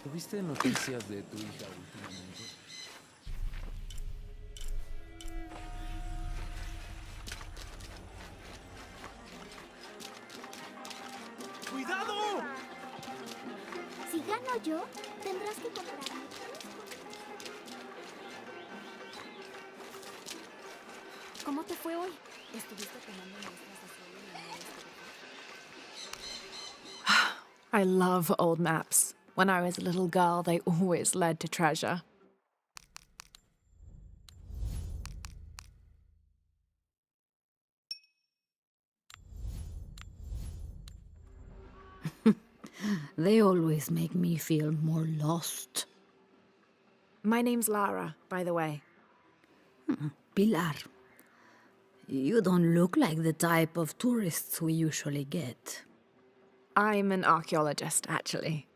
¿Tuviste noticias de tu hija últimamente? ¡Cuidado! Si gano yo, tendrás que comprarme. ¿Cómo te fue hoy? ¿Estuviste tomando muestras de suelo en el noreste? I love old maps. When I was a little girl, they always led to treasure. They always make me feel more lost. My name's Lara, by the way. Pilar, you don't look like the type of tourists we usually get. I'm an archaeologist, actually.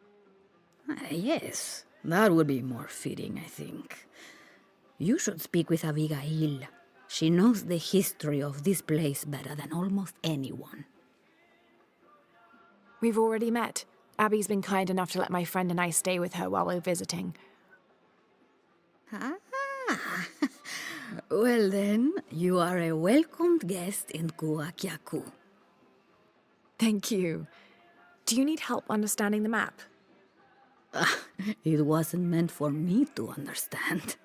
Yes, that would be more fitting, I think. You should speak with Abigail. She knows the history of this place better than almost anyone. We've already met. Abby's been kind enough to let my friend and I stay with her while we're visiting. Ah, well then, you are a welcomed guest in Kuakyaku. Thank you. Do you need help understanding the map? It wasn't meant for me to understand.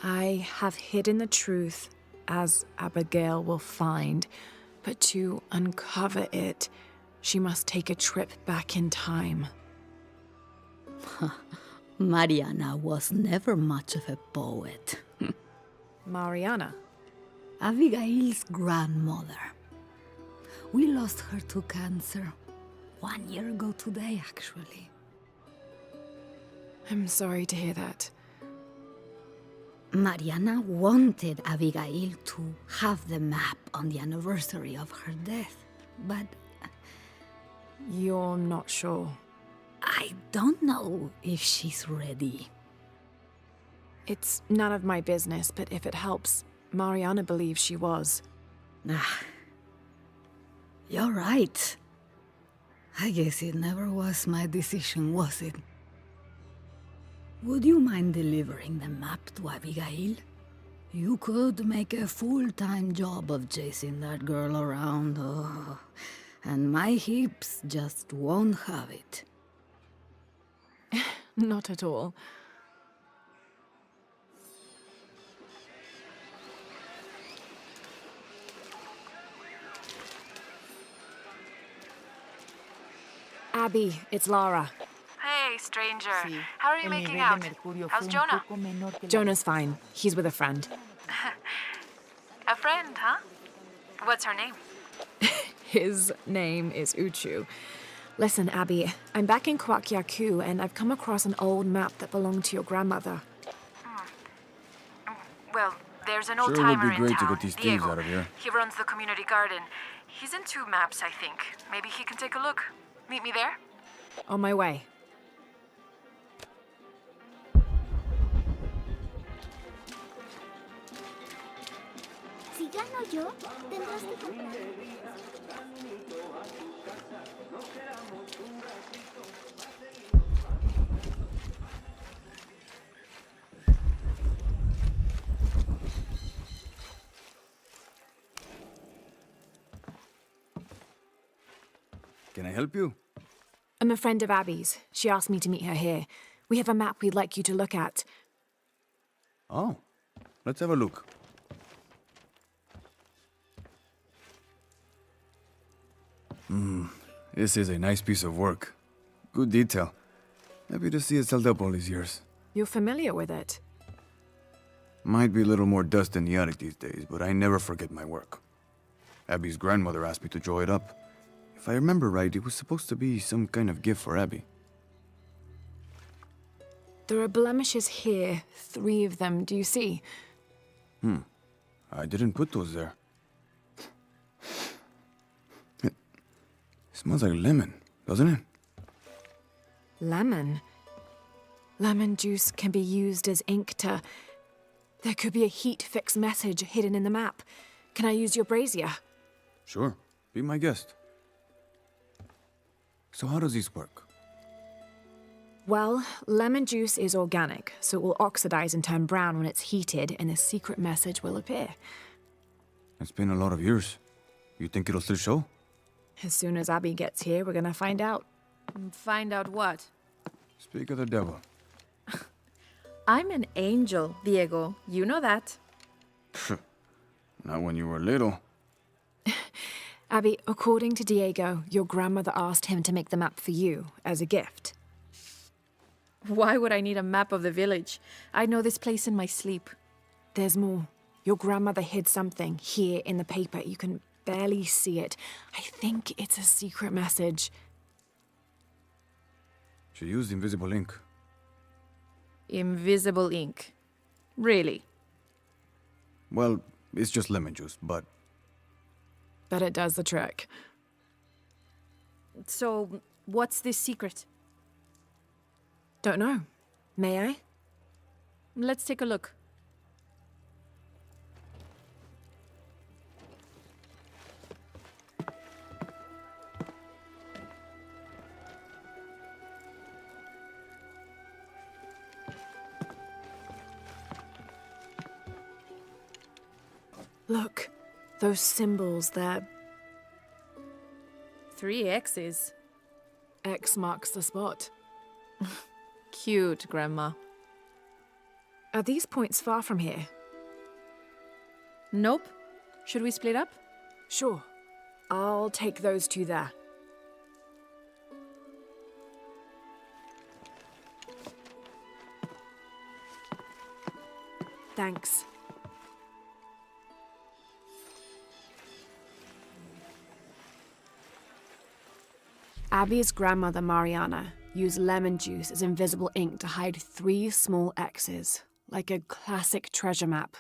I have hidden the truth, as Abigail will find. But to uncover it, she must take a trip back in time. Mariana was never much of a poet. Mariana. Abigail's grandmother. We lost her to cancer 1 year ago today, actually. I'm sorry to hear that. Mariana wanted Abigail to have the map on the anniversary of her death, but You're not sure. I don't know if she's ready. It's none of my business, but if it helps, Mariana believes she was. You're right. I guess it never was my decision, was it? Would you mind delivering the map to Abigail? You could make a full-time job of chasing that girl around, and my hips just won't have it. Not at all. Abby, it's Lara. Hey, stranger. How are you making out? How's Jonah? Jonah's fine. He's with a friend. A friend, huh? What's her name? His name is Uchu. Listen, Abby, I'm back in Kwakyaku, and I've come across an old map that belonged to your grandmother. Well, there's an Sure would old-timer be in great to town, get these thieves Diego. out of here. He runs the community garden. He's into maps, I think. Maybe he can take a look. Meet me there? On my way. Si gano yo, tendrás que comprarme. Can I help you? I'm a friend of Abby's. She asked me to meet her here. We have a map we'd like you to look at. Oh, let's have a look. This is a nice piece of work. Good detail. Happy to see it's held up all these years. You're familiar with it. Might be a little more dust in the attic these days, but I never forget my work. Abby's grandmother asked me to draw it up. If I remember right, it was supposed to be some kind of gift for Abby. There are blemishes here, 3 of them, do you see? I didn't put those there. It smells like lemon, doesn't it? Lemon? Lemon juice can be used as ink to... There could be a heat fix message hidden in the map. Can I use your brazier? Sure. Be my guest. So how does this work? Well, lemon juice is organic, so it will oxidize and turn brown when it's heated, and the secret message will appear. It's been a lot of years. You think it'll still show? As soon as Abby gets here, we're gonna find out. Find out what? Speak of the devil. I'm an angel, Diego. You know that. Not when you were little. Abby, according to Diego, your grandmother asked him to make the map for you as a gift. Why would I need a map of the village? I know this place in my sleep. There's more. Your grandmother hid something here in the paper. You can barely see it. I think it's a secret message. She used invisible ink. Invisible ink. Really? Well, it's just lemon juice, but But it does the trick. So, what's this secret? Don't know. May I? Let's take a look. Look, those symbols there. 3 X's. X marks the spot. Cute, Grandma. Are these points far from here? Nope. Should we split up? Sure. I'll take those two there. Thanks. Abby's grandmother, Mariana, used lemon juice as invisible ink to hide 3 small X's, like a classic treasure map.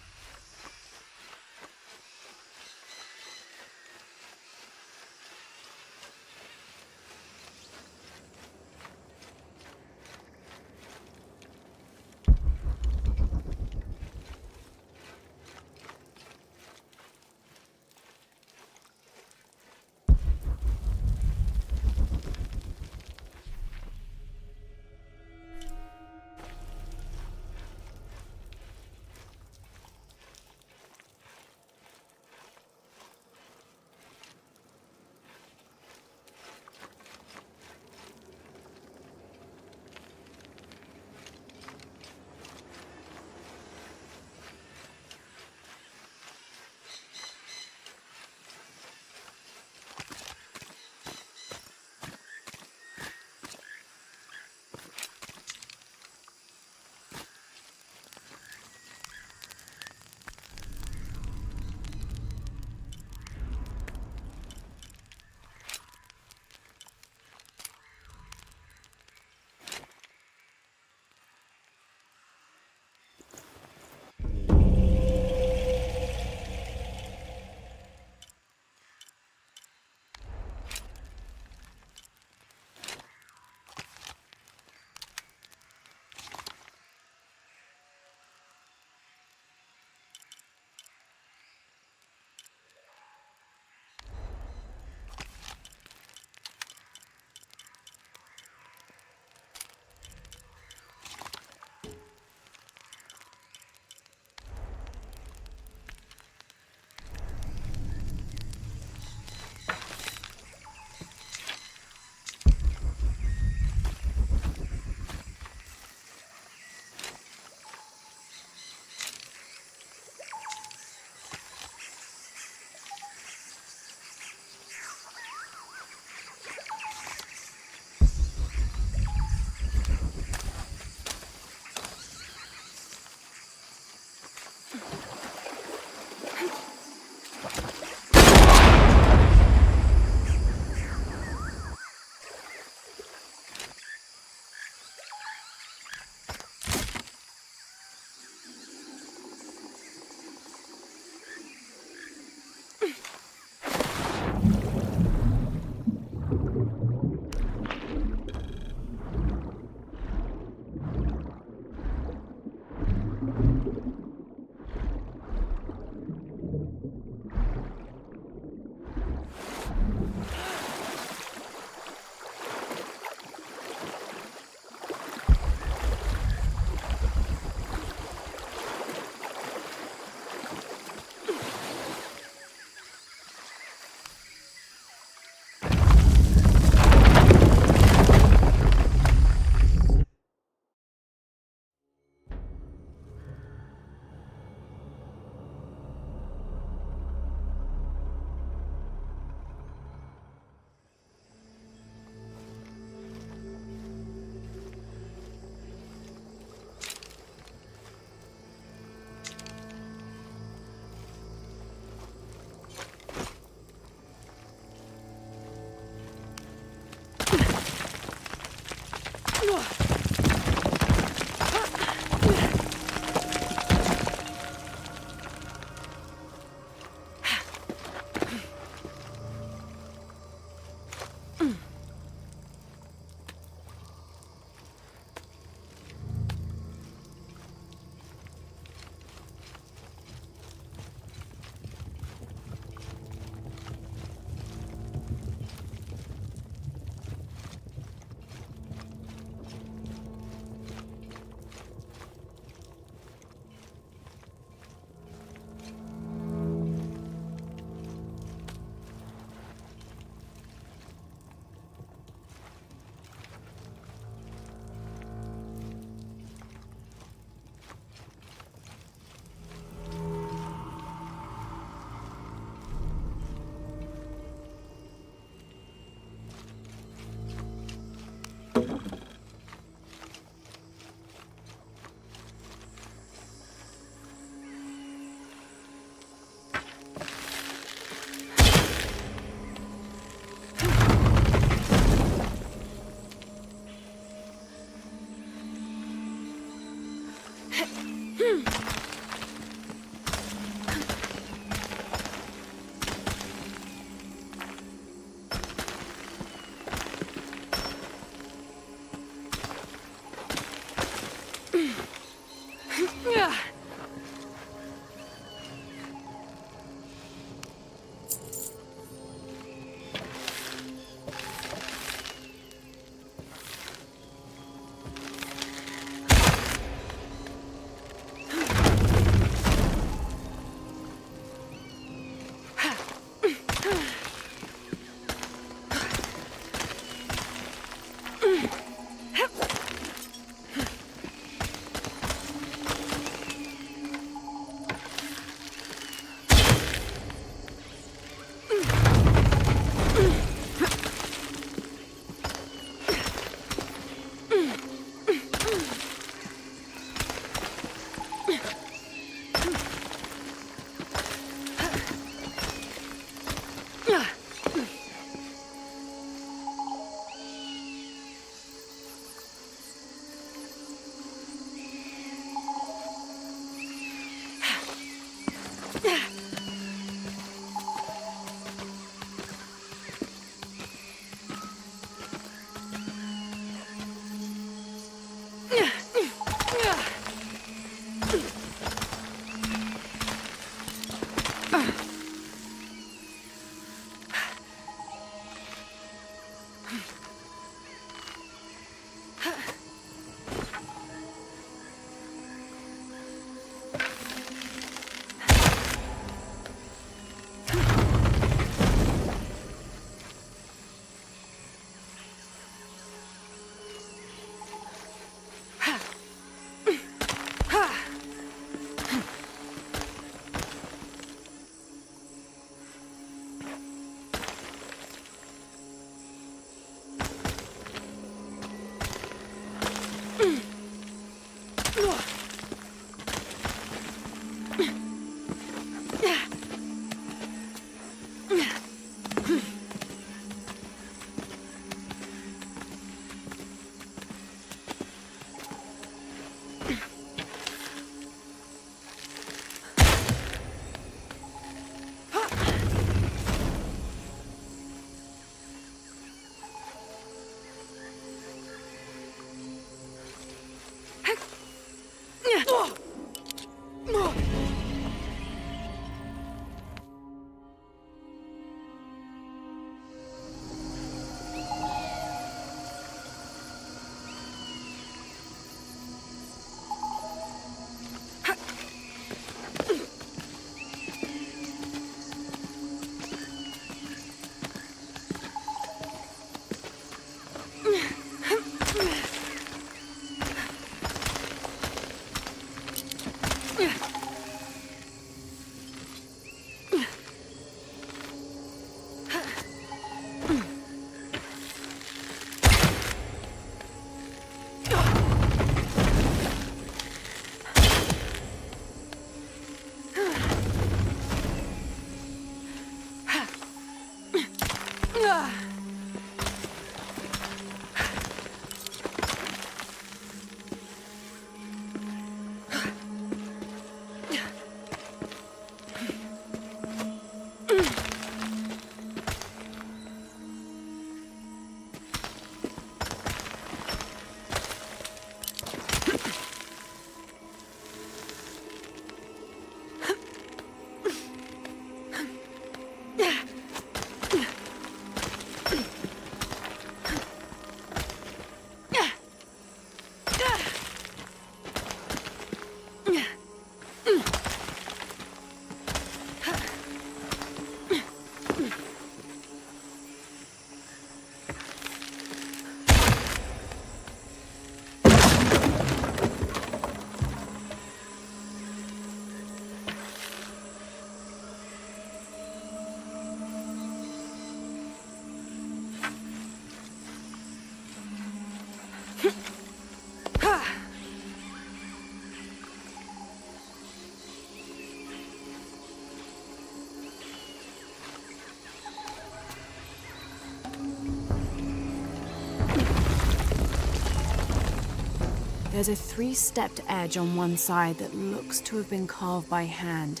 There's a three-stepped edge on one side that looks to have been carved by hand.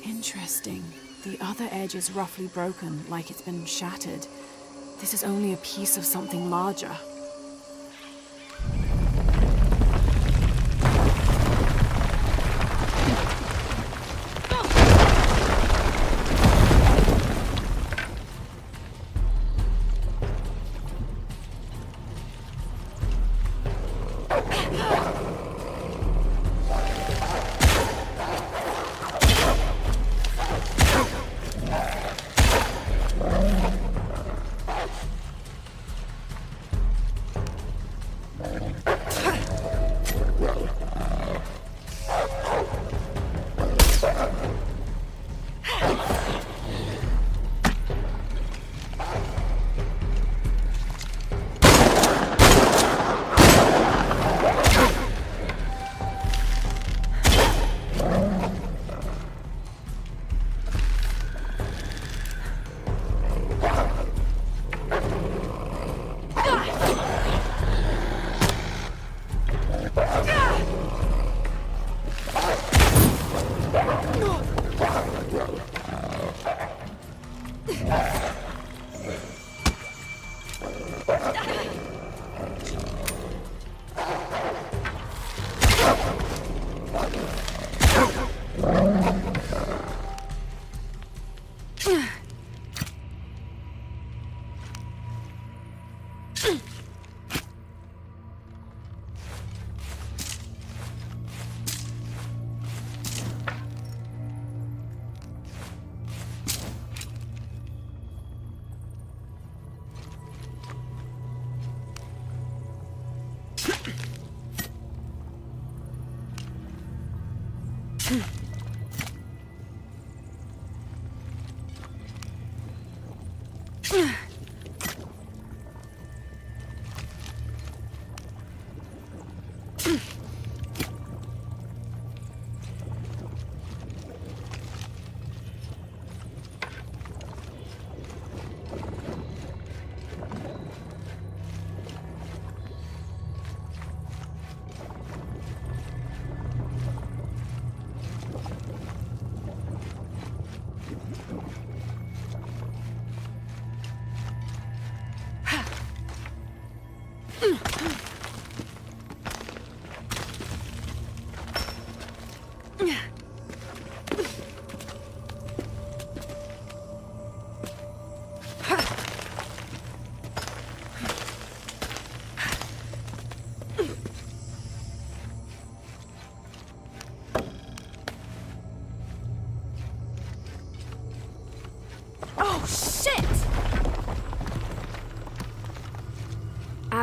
Interesting. The other edge is roughly broken, like it's been shattered. This is only a piece of something larger.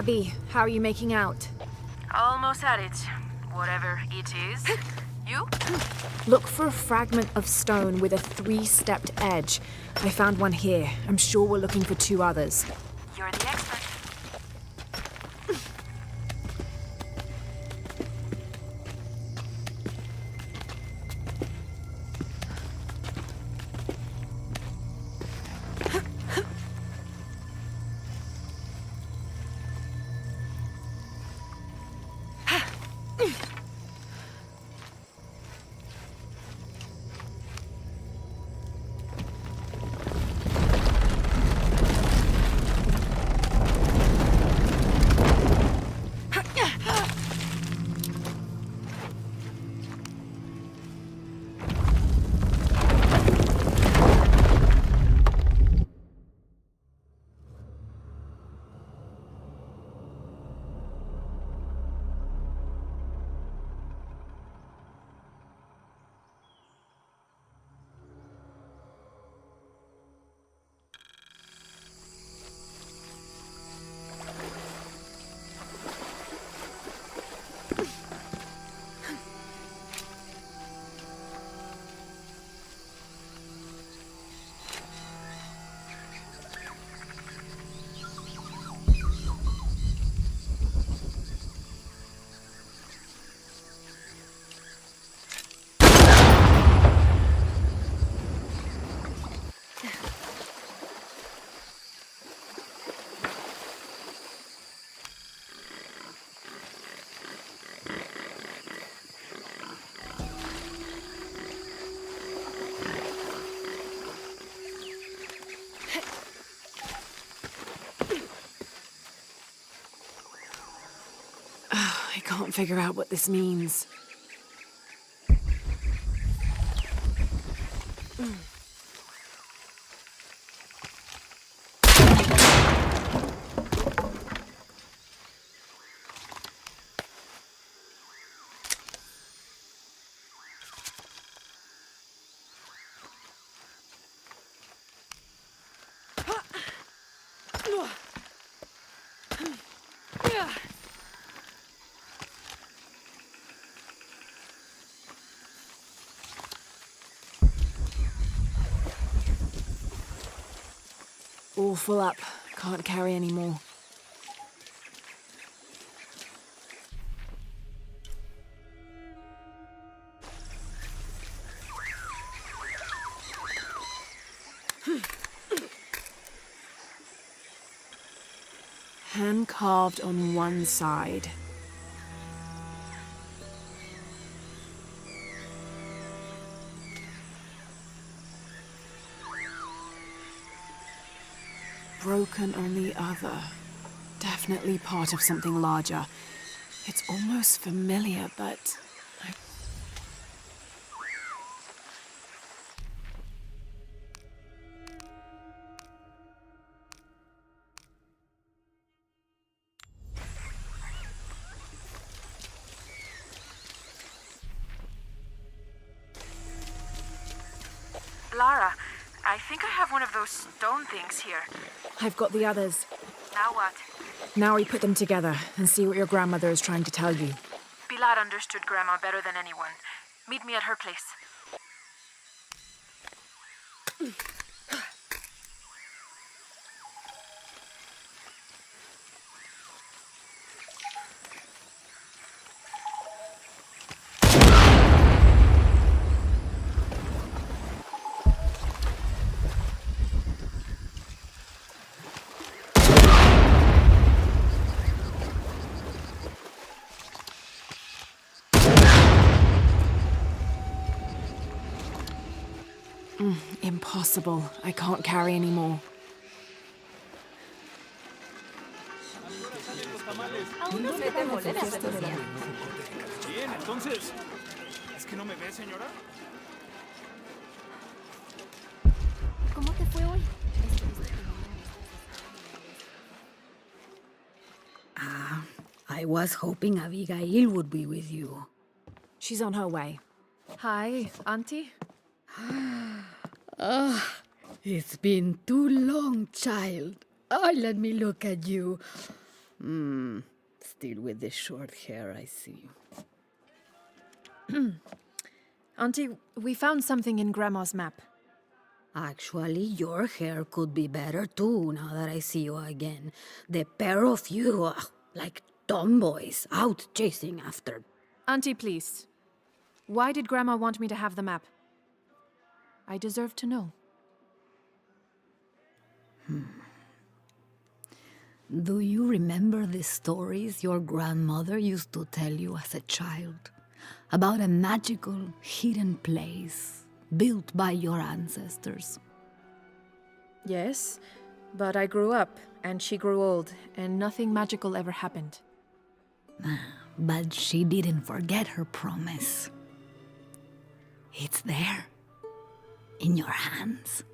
Abby, how are you making out? Almost at it. Whatever it is. You? Look for a fragment of stone with a 3-stepped edge. I found one here. I'm sure we're looking for 2 others. You're the expert. I can't figure out what this means. All full up. Can't carry any more. Hand carved on one side. Broken on the other. Definitely part of something larger. It's almost familiar, but... Lara, I think I have one of those stone things here. I've got the others. Now what? Now we put them together and see what your grandmother is trying to tell you. Pilar understood Grandma better than anyone. Meet me at her place. Impossible. I can't carry any more. Bien, entonces. ¿Es que no me ve, señora? ¿Cómo te fue hoy? I was hoping Abigail would be with you. She's on her way. Hi, Auntie. It's been too long, child. Oh, let me look at you. Still with the short hair, I see. Auntie, we found something in Grandma's map. Actually, your hair could be better too, now that I see you again. The pair of you, like tomboys, out chasing after. Auntie, please. Why did Grandma want me to have the map? I deserve to know. Do you remember the stories your grandmother used to tell you as a child? About a magical, hidden place built by your ancestors? Yes, but I grew up, and she grew old, and nothing magical ever happened. But she didn't forget her promise. It's there, in your hands.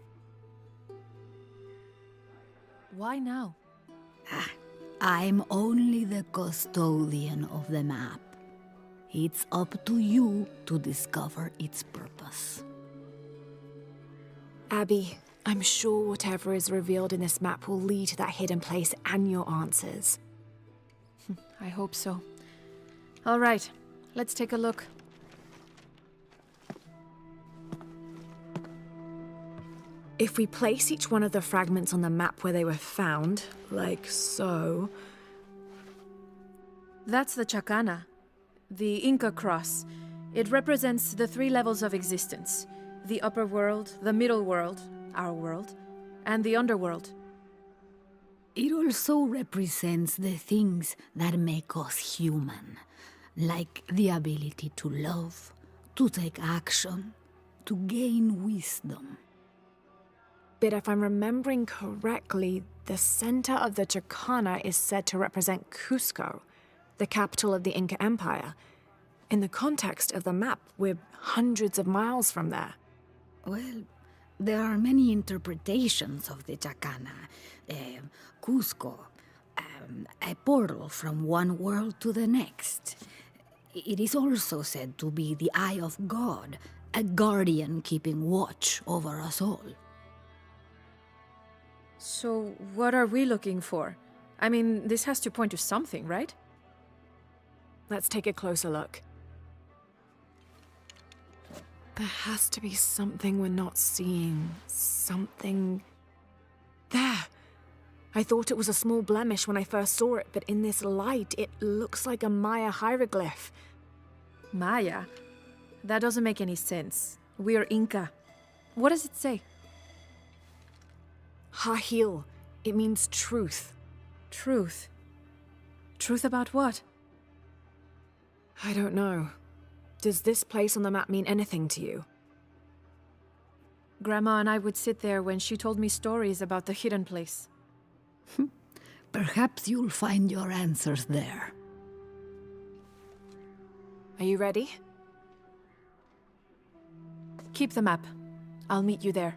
Why now? I'm only the custodian of the map. It's up to you to discover its purpose. Abby, I'm sure whatever is revealed in this map will lead to that hidden place and your answers. I hope so. All right, let's take a look. If we place each one of the fragments on the map where they were found, like so... That's the Chacana, the Inca cross. It represents the 3 levels of existence. The upper world, the middle world, our world, and the underworld. It also represents the things that make us human, like the ability to love, to take action, to gain wisdom. But if I'm remembering correctly, the center of the Chacana is said to represent Cusco, the capital of the Inca Empire. In the context of the map, we're hundreds of miles from there. Well, there are many interpretations of the Chacana. Cusco, a portal from one world to the next. It is also said to be the Eye of God, a guardian keeping watch over us all. So, what are we looking for? I mean, this has to point to something, right? Let's take a closer look. There has to be something we're not seeing. Something... There! I thought it was a small blemish when I first saw it, but in this light, it looks like a Maya hieroglyph. Maya? That doesn't make any sense. We're Inca. What does it say? Hahil. It means truth. Truth? Truth about what? I don't know. Does this place on the map mean anything to you? Grandma and I would sit there when she told me stories about the hidden place. Perhaps you'll find your answers there. Are you ready? Keep the map. I'll meet you there.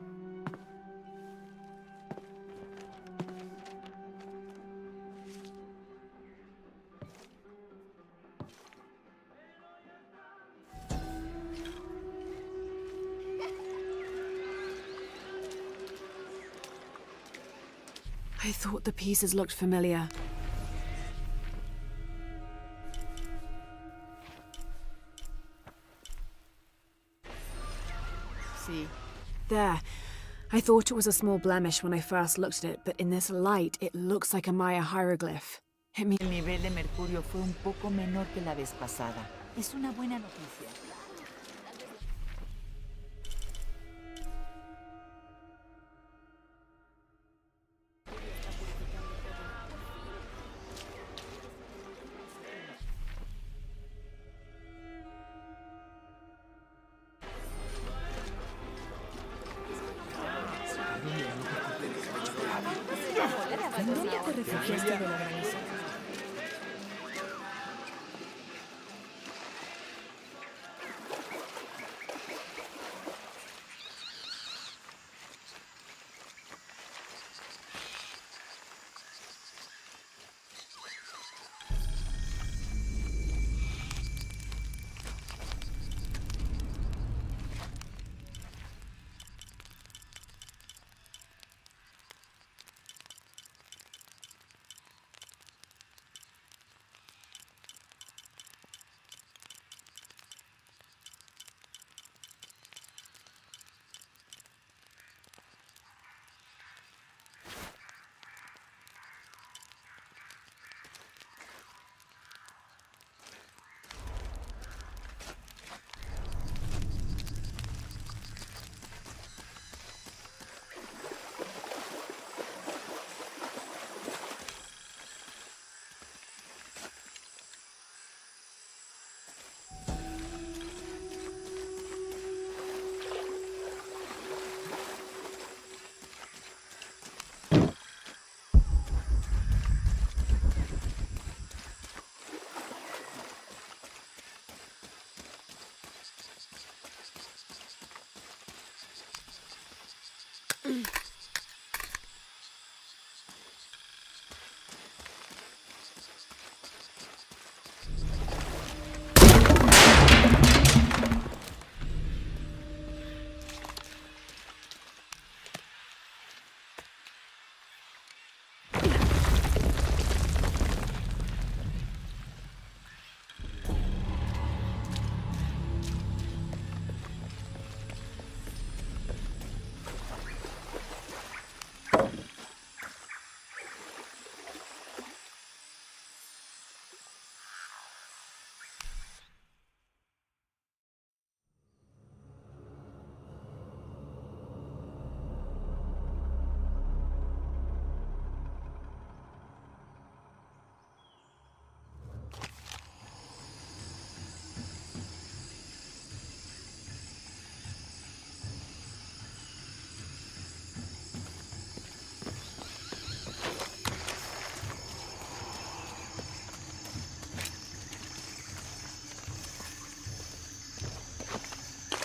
I thought the pieces looked familiar. See? There. I thought it was a small blemish when I first looked at it, but in this light, it looks like a Maya hieroglyph. It means... El nivel de mercurio fue un poco menor que la vez pasada. Es una buena noticia. ¿En dónde te refugiaste de la granizo?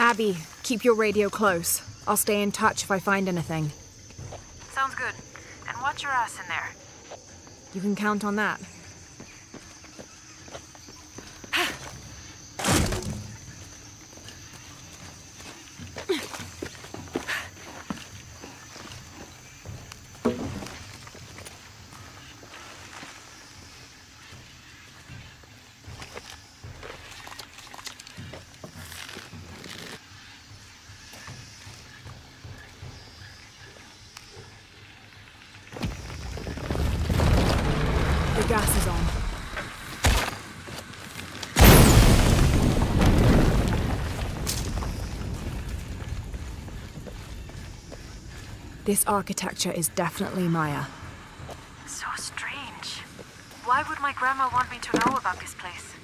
Abby, keep your radio close. I'll stay in touch if I find anything. Sounds good. And watch your ass in there. You can count on that. The gas is on. This architecture is definitely Maya. So strange. Why would my grandma want me to know about this place?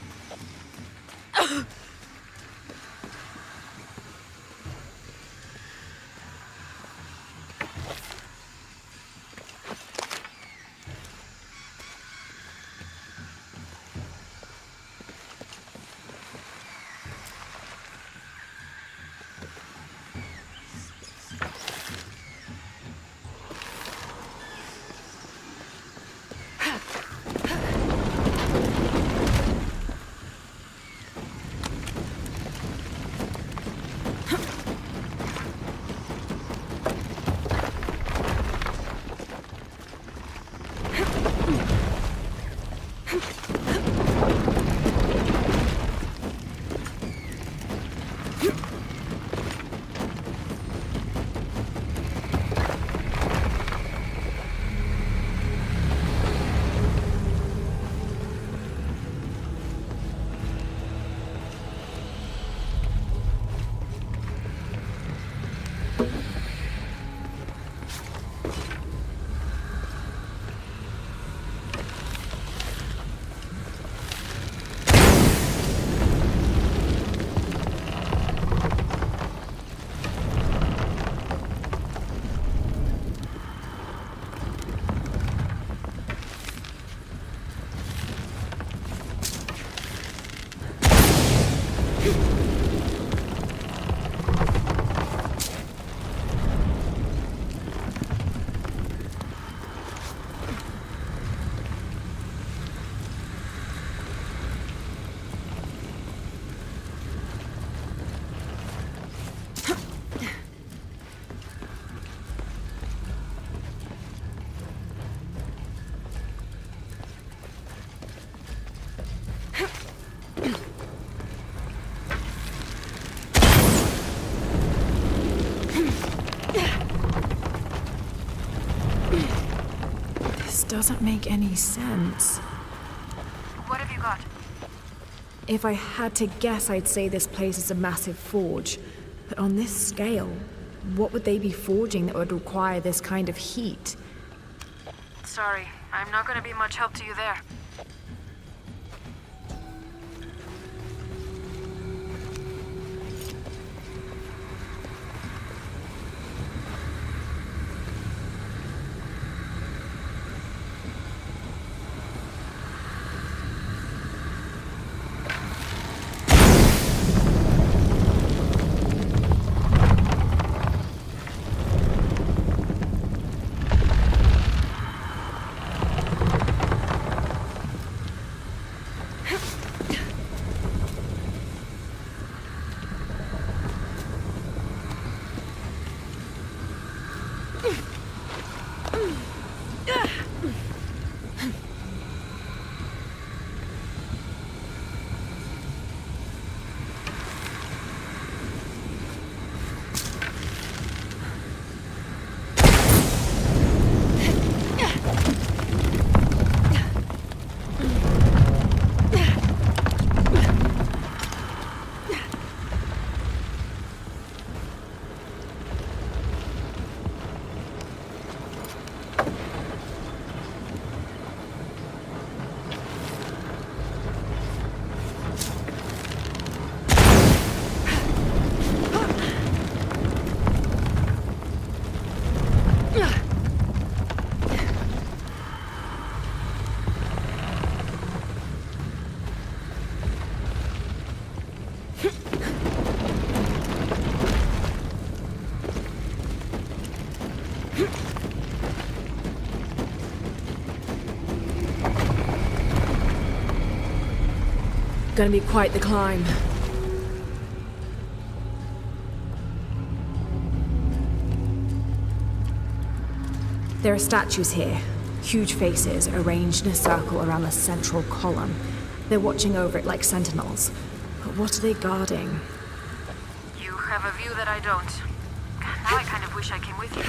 This doesn't make any sense. What have you got? If I had to guess, I'd say this place is a massive forge. But on this scale, what would they be forging that would require this kind of heat? Sorry, I'm not gonna be much help to you there. Gonna be quite the climb. There are statues here. Huge faces arranged in a circle around the central column. They're watching over it like sentinels. But what are they guarding? You have a view that I don't. Now I kind of wish I came with you.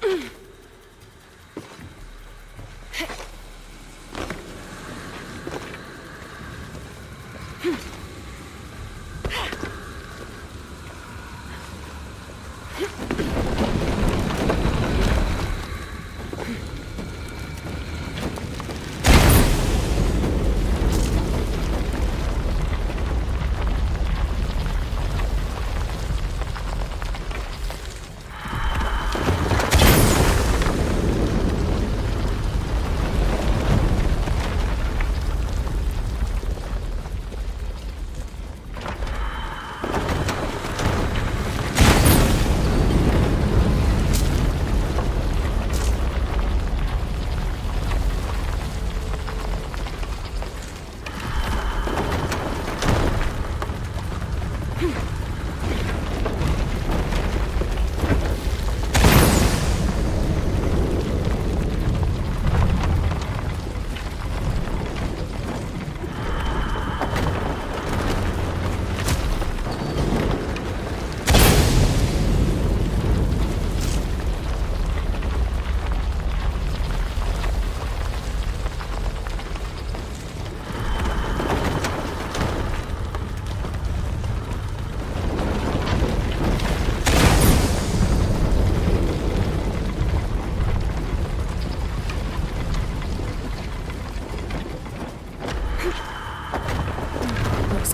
Looks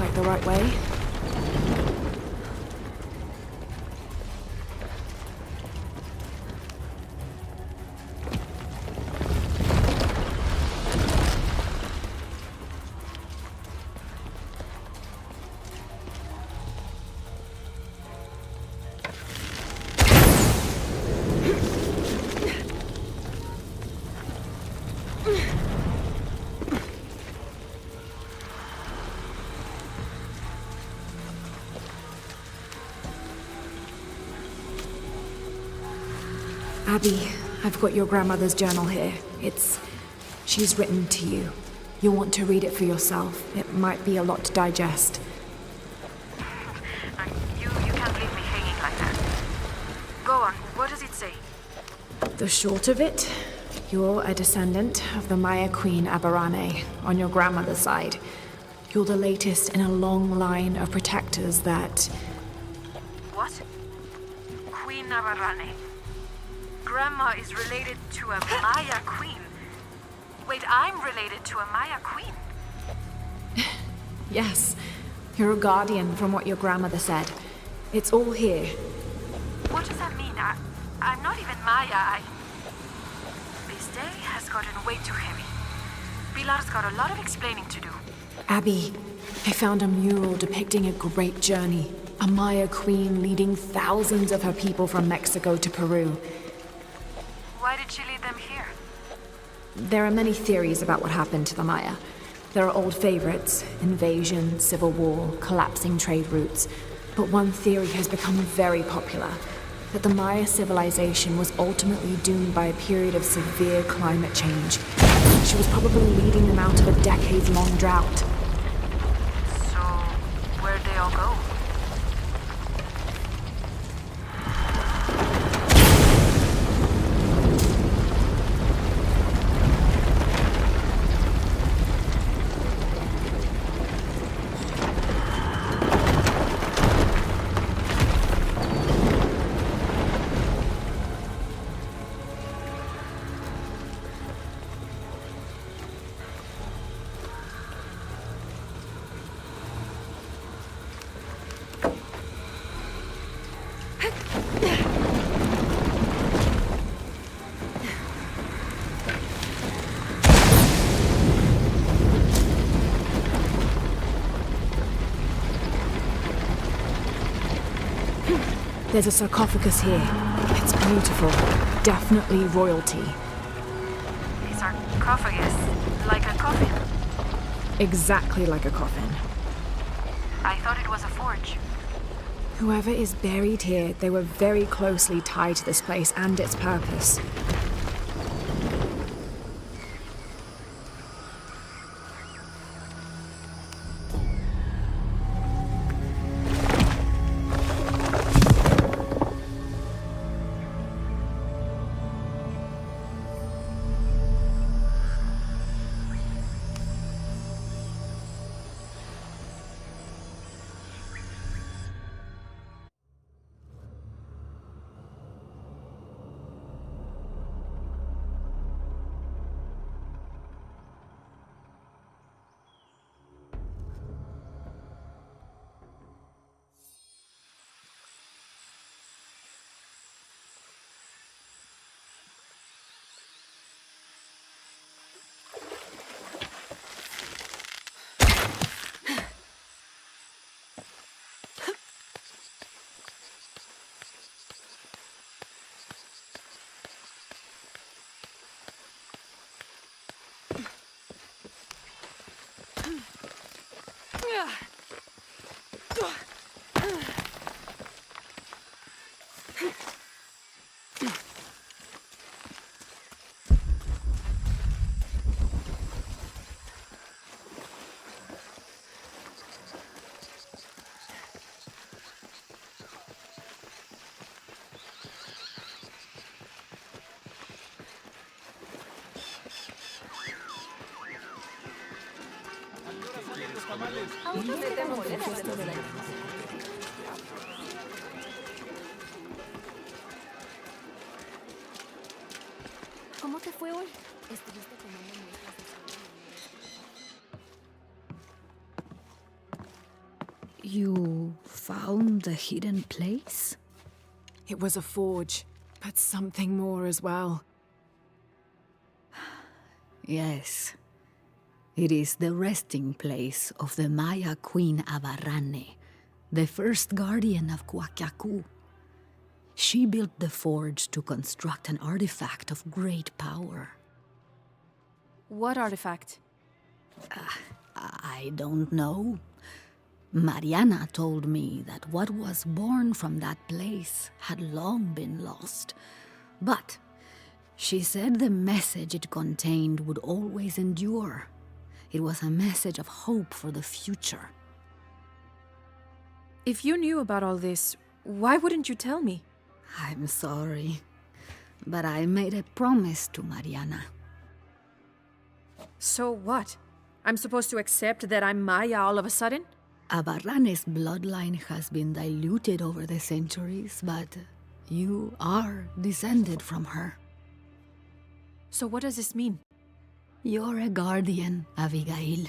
like the right way. Abby, I've got your grandmother's journal here. She's written to you. You'll want to read it for yourself. It might be a lot to digest. You can't leave me hanging like that. Go on, what does it say? The short of it, you're a descendant of the Maya queen Aberrane on your grandmother's side. You're the latest in a long line of protectors that... What? Queen Aberrane. Grandma is related to a Maya queen. Wait, I'm related to a Maya queen. Yes, you're a guardian from what your grandmother said. It's all here. What does that mean? I'm not even Maya. This day has gotten way too heavy. Pilar's got a lot of explaining to do. Abby, I found a mural depicting a great journey. A Maya queen leading thousands of her people from Mexico to Peru. Why did she lead them here? There are many theories about what happened to the Maya. There are old favorites: invasion, civil war, collapsing trade routes. But one theory has become very popular, that the Maya civilization was ultimately doomed by a period of severe climate change. She was probably leading them out of a decades-long drought. So, where'd they all go? There's a sarcophagus here. It's beautiful. Definitely royalty. A sarcophagus, like a coffin. Exactly like a coffin. I thought it was a forge. Whoever is buried here, they were very closely tied to this place and its purpose. ¿Cómo te fue hoy? Estuviste tomando muestras de suelo. You found the hidden place? It was a forge, but something more as well. Yes. It is the resting place of the Maya queen Abarrane, the first guardian of Cuacacu. She built the forge to construct an artifact of great power. What artifact? I don't know. Mariana told me that what was born from that place had long been lost. But she said the message it contained would always endure. It was a message of hope for the future. If you knew about all this, why wouldn't you tell me? I'm sorry, but I made a promise to Mariana. So what? I'm supposed to accept that I'm Maya all of a sudden? Abarrane's bloodline has been diluted over the centuries, but you are descended from her. So what does this mean? You're a guardian, Abigail.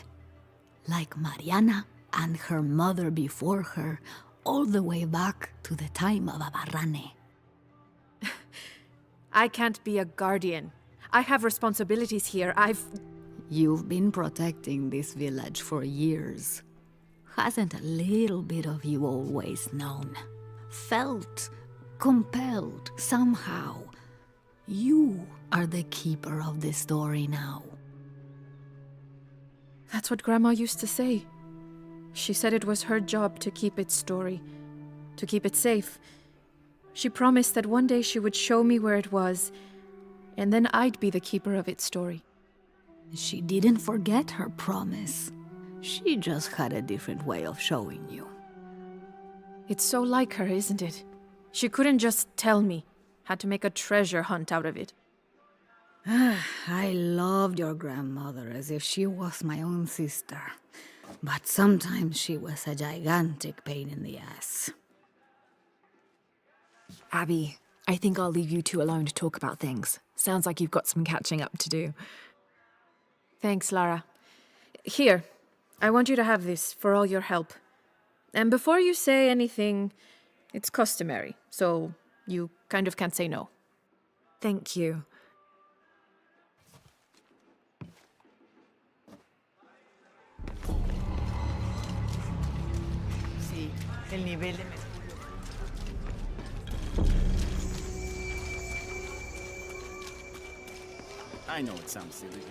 Like Mariana and her mother before her, all the way back to the time of Abarrane. I can't be a guardian. I have responsibilities here. You've been protecting this village for years. Hasn't a little bit of you always known? Felt compelled somehow? You are the keeper of the story now. That's what Grandma used to say. She said it was her job to keep its story, to keep it safe. She promised that one day she would show me where it was, and then I'd be the keeper of its story. She didn't forget her promise. She just had a different way of showing you. It's so like her, isn't it? She couldn't just tell me. Had to make a treasure hunt out of it. I loved your grandmother as if she was my own sister. But sometimes she was a gigantic pain in the ass. Abby, I think I'll leave you two alone to talk about things. Sounds like you've got some catching up to do. Thanks, Lara. Here, I want you to have this for all your help. And before you say anything, it's customary, so you kind of can't say no. Thank you. Sí, el nivel de... I know it sounds silly.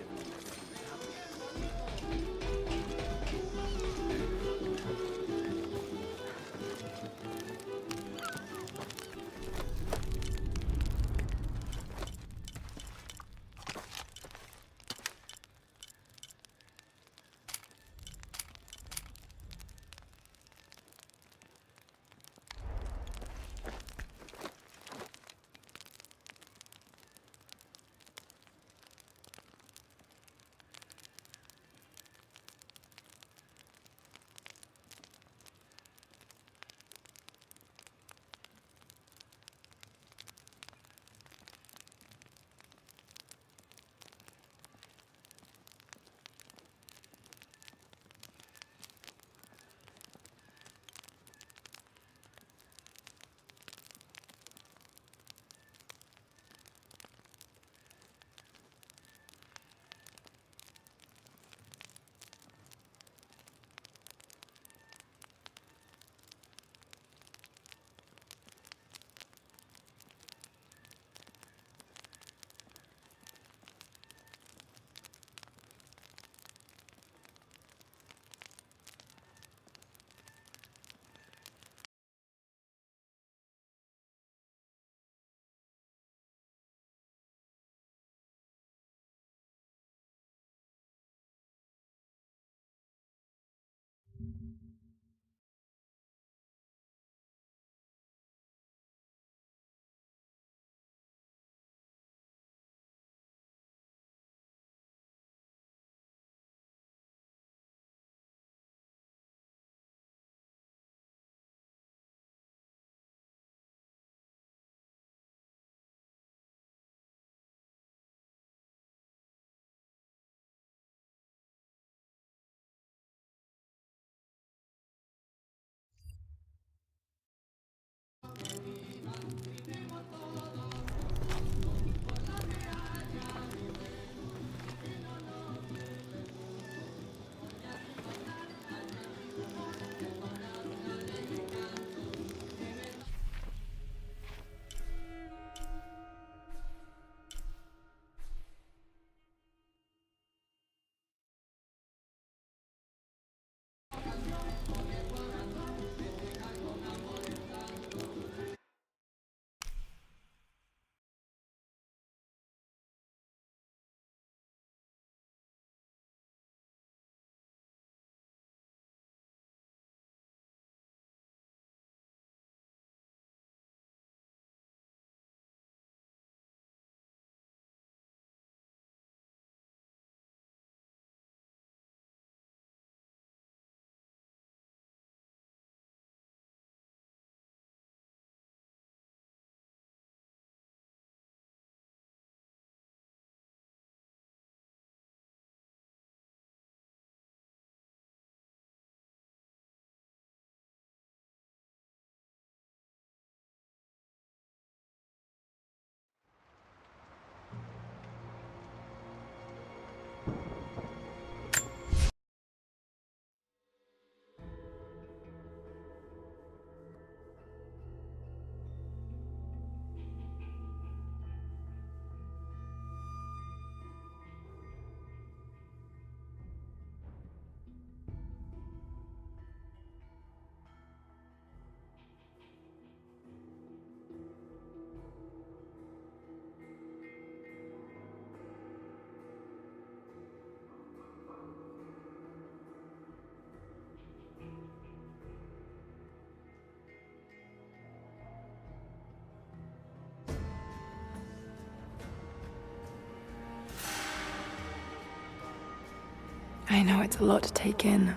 I know it's a lot to take in.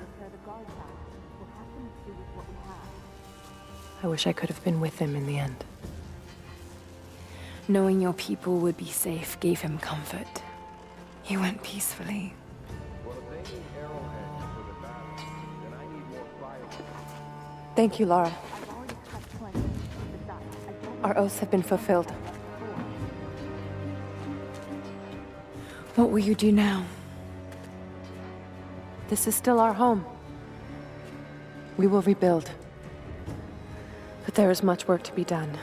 I wish I could have been with him in the end. Knowing your people would be safe gave him comfort. He went peacefully. Thank you, Lara. Our oaths have been fulfilled. What will you do now? This is still our home. We will rebuild. But there is much work to be done.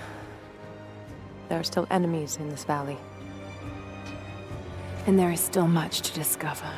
There are still enemies in this valley. And there is still much to discover.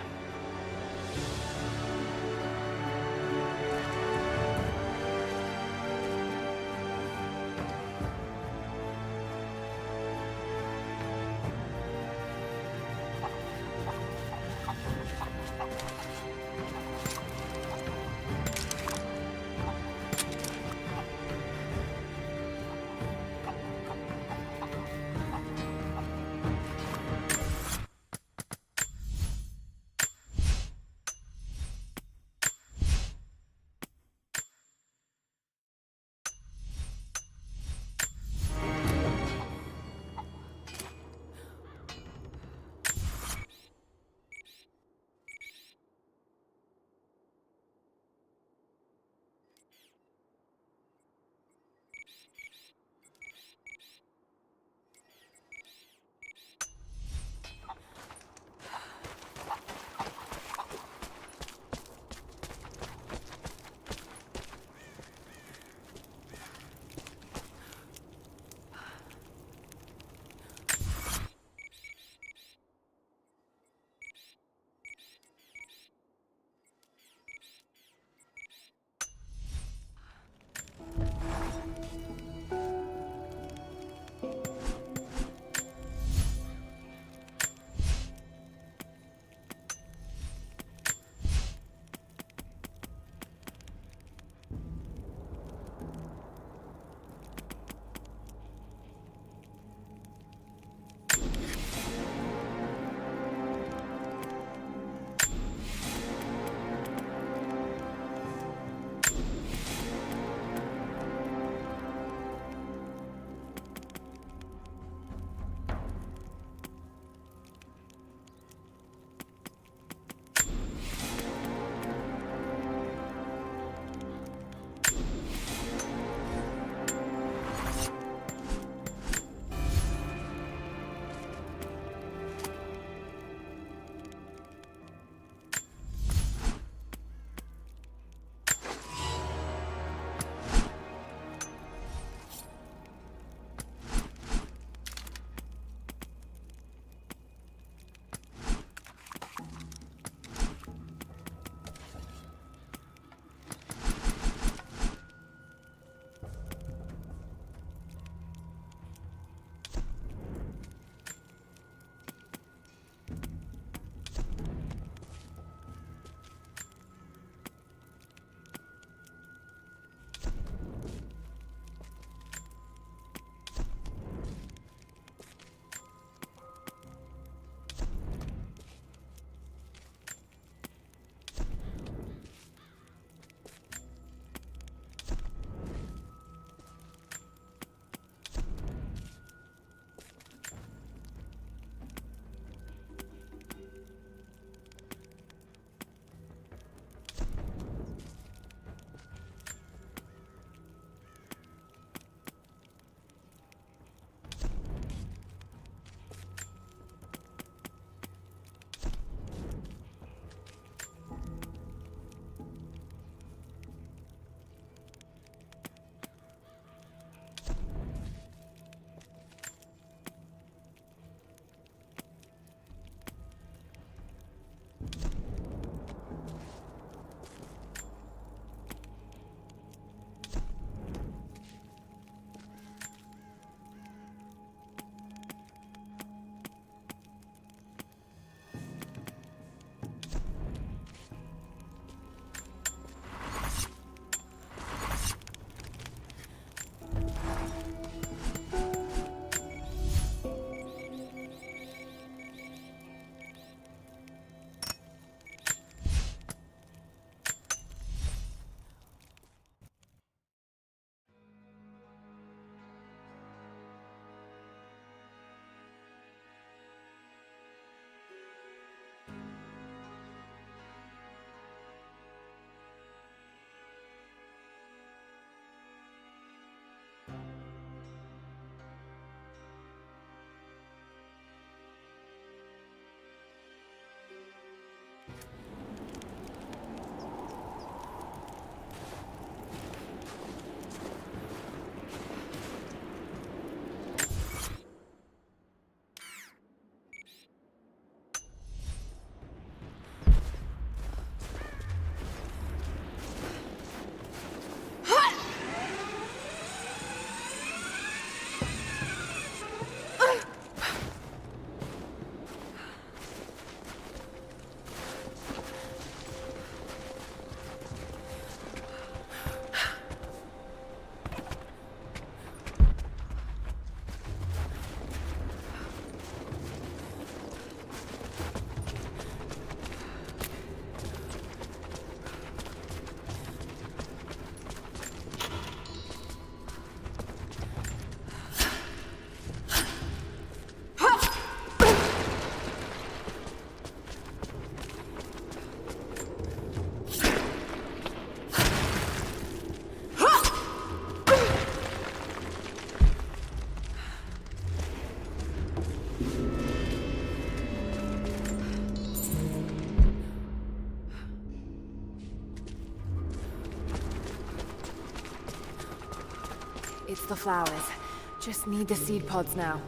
It's the flowers. Just need the seed pods now.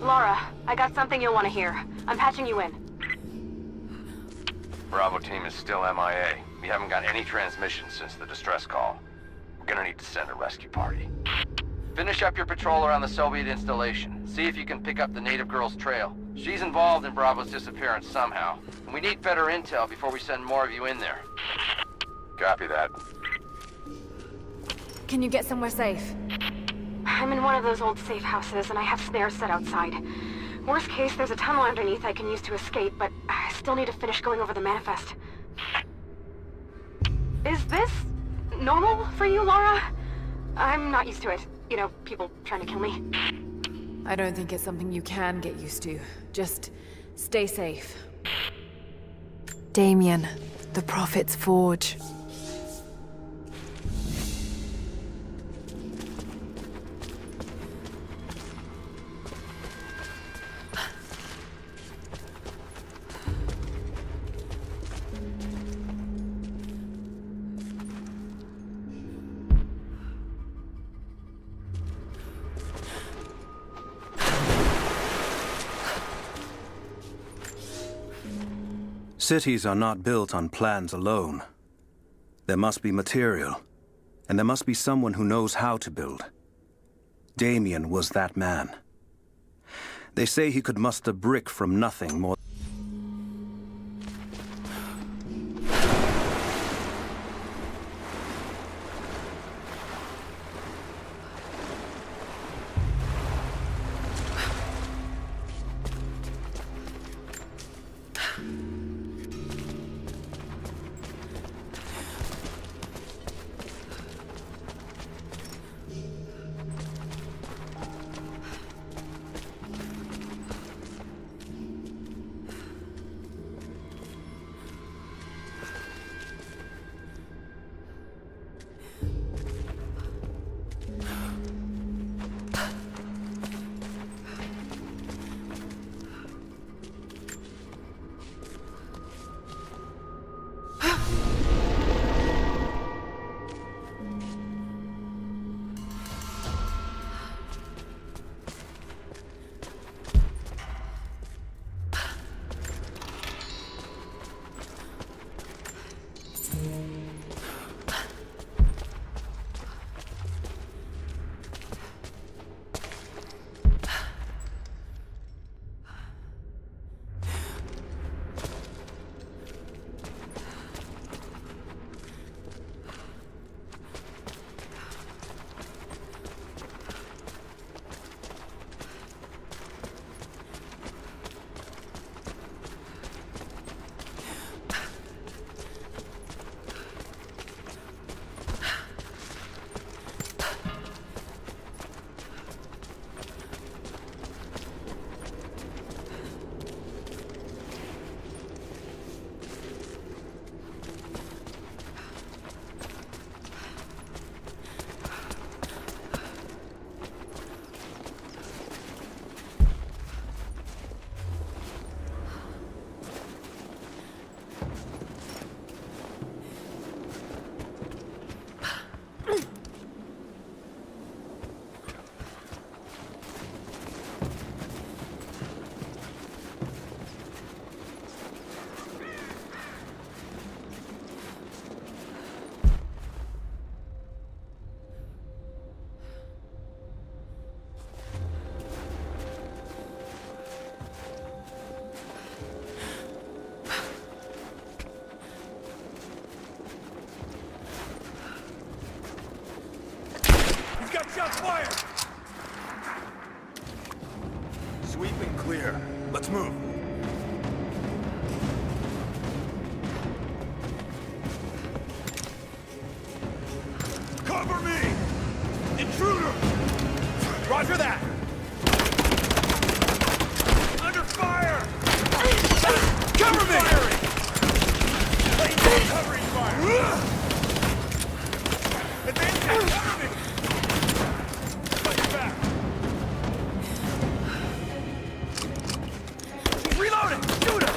Laura, I got something you'll want to hear. I'm patching you in. Bravo team is still MIA. We haven't got any transmissions since the distress call. We're gonna need to send a rescue party. Finish up your patrol around the Soviet installation. See if you can pick up the native girl's trail. She's involved in Bravo's disappearance somehow. And we need better intel before we send more of you in there. Copy that. Can you get somewhere safe? I'm in one of those old safe houses, and I have snares set outside. Worst case, there's a tunnel underneath I can use to escape, but I still need to finish going over the manifest. Is this normal for you, Laura? I'm not used to it. You know, people trying to kill me. I don't think it's something you can get used to. Just stay safe. Damien, the Prophet's Forge. Cities are not built on plans alone. There must be material, and there must be someone who knows how to build. Damien was that man. They say he could muster brick from nothing more. Shots fired! Sweep and clear. Let's move. Cover me! Intruder! Roger that! Under fire! Cover me! Covering fire! Advance! Cover me! Fight back! She's reloading! Shoot her!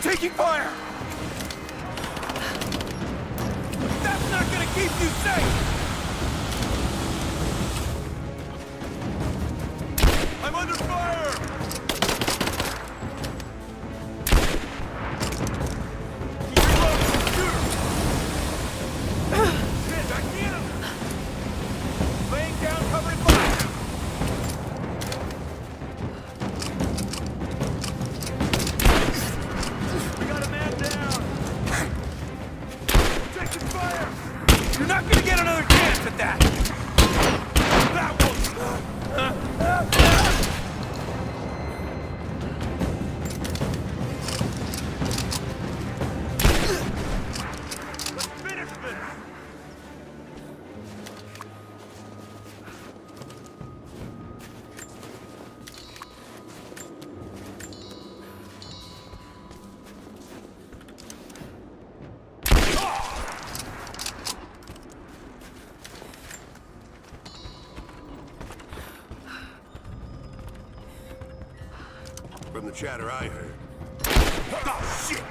Taking fire! That's not gonna keep you safe! I'm under fire! Keep reloading! Shoot her! Shit, I can't him! Laying down covering fire! We got a man down! Taking fire! You're not gonna get another chance at that! That one! Let's finish this! From the chatter I heard. Oh, shit!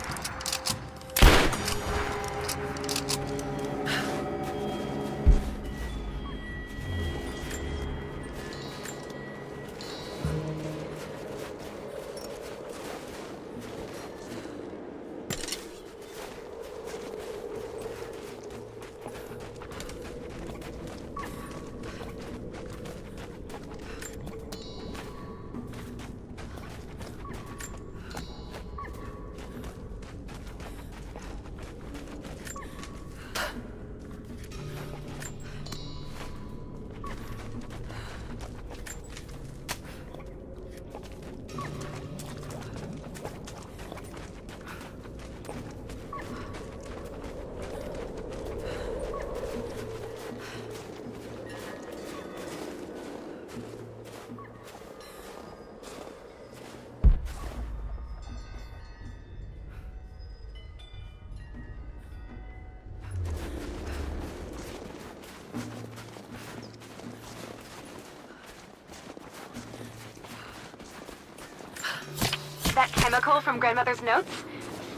That chemical from Grandmother's notes?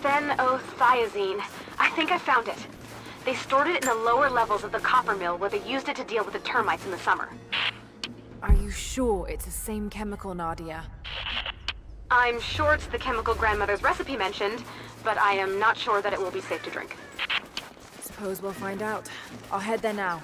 Phenothiazine. I think I found it. They stored it in the lower levels of the copper mill where they used it to deal with the termites in the summer. Are you sure it's the same chemical, Nadia? I'm sure it's the chemical Grandmother's recipe mentioned, but I am not sure that it will be safe to drink. Suppose we'll find out. I'll head there now.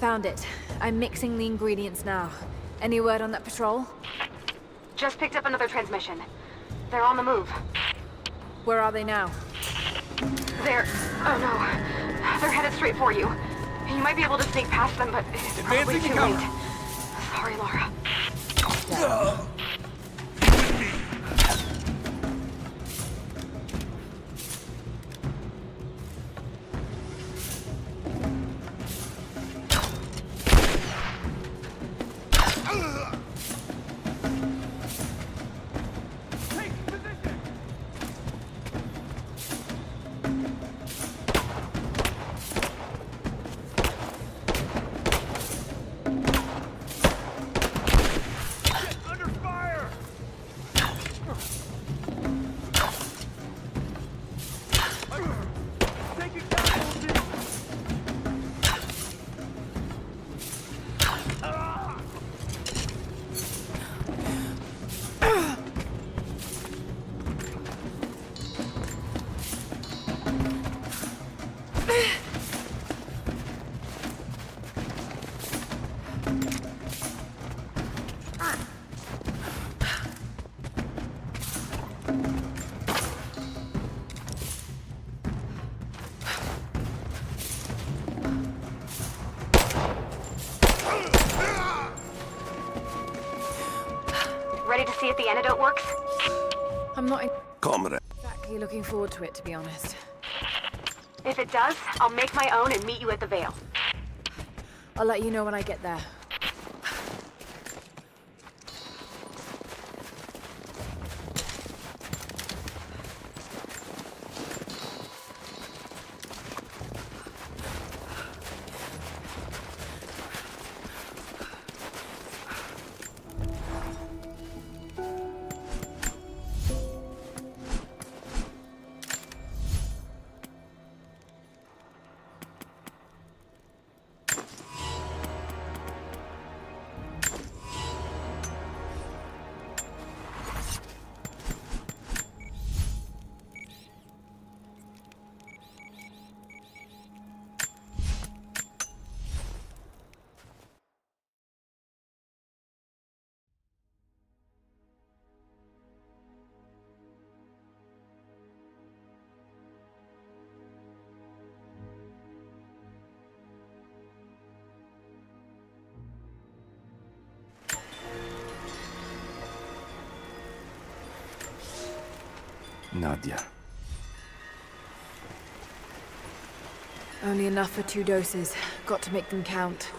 Found it. I'm mixing the ingredients now. Any word on that patrol? Just picked up another transmission. They're on the move. Where are they now? Oh no. They're headed straight for you. You might be able to sneak past them, but it's probably Advancing too to cover. late. Sorry, Laura. Under fire! Taking casualties! Ready to see if the antidote works? I'm not Comrade. exactly looking forward to it, to be honest. If it does, I'll make my own and meet you at the Vale. I'll let you know when I get there. Nadia. Only enough for 2 doses. Got to make them count.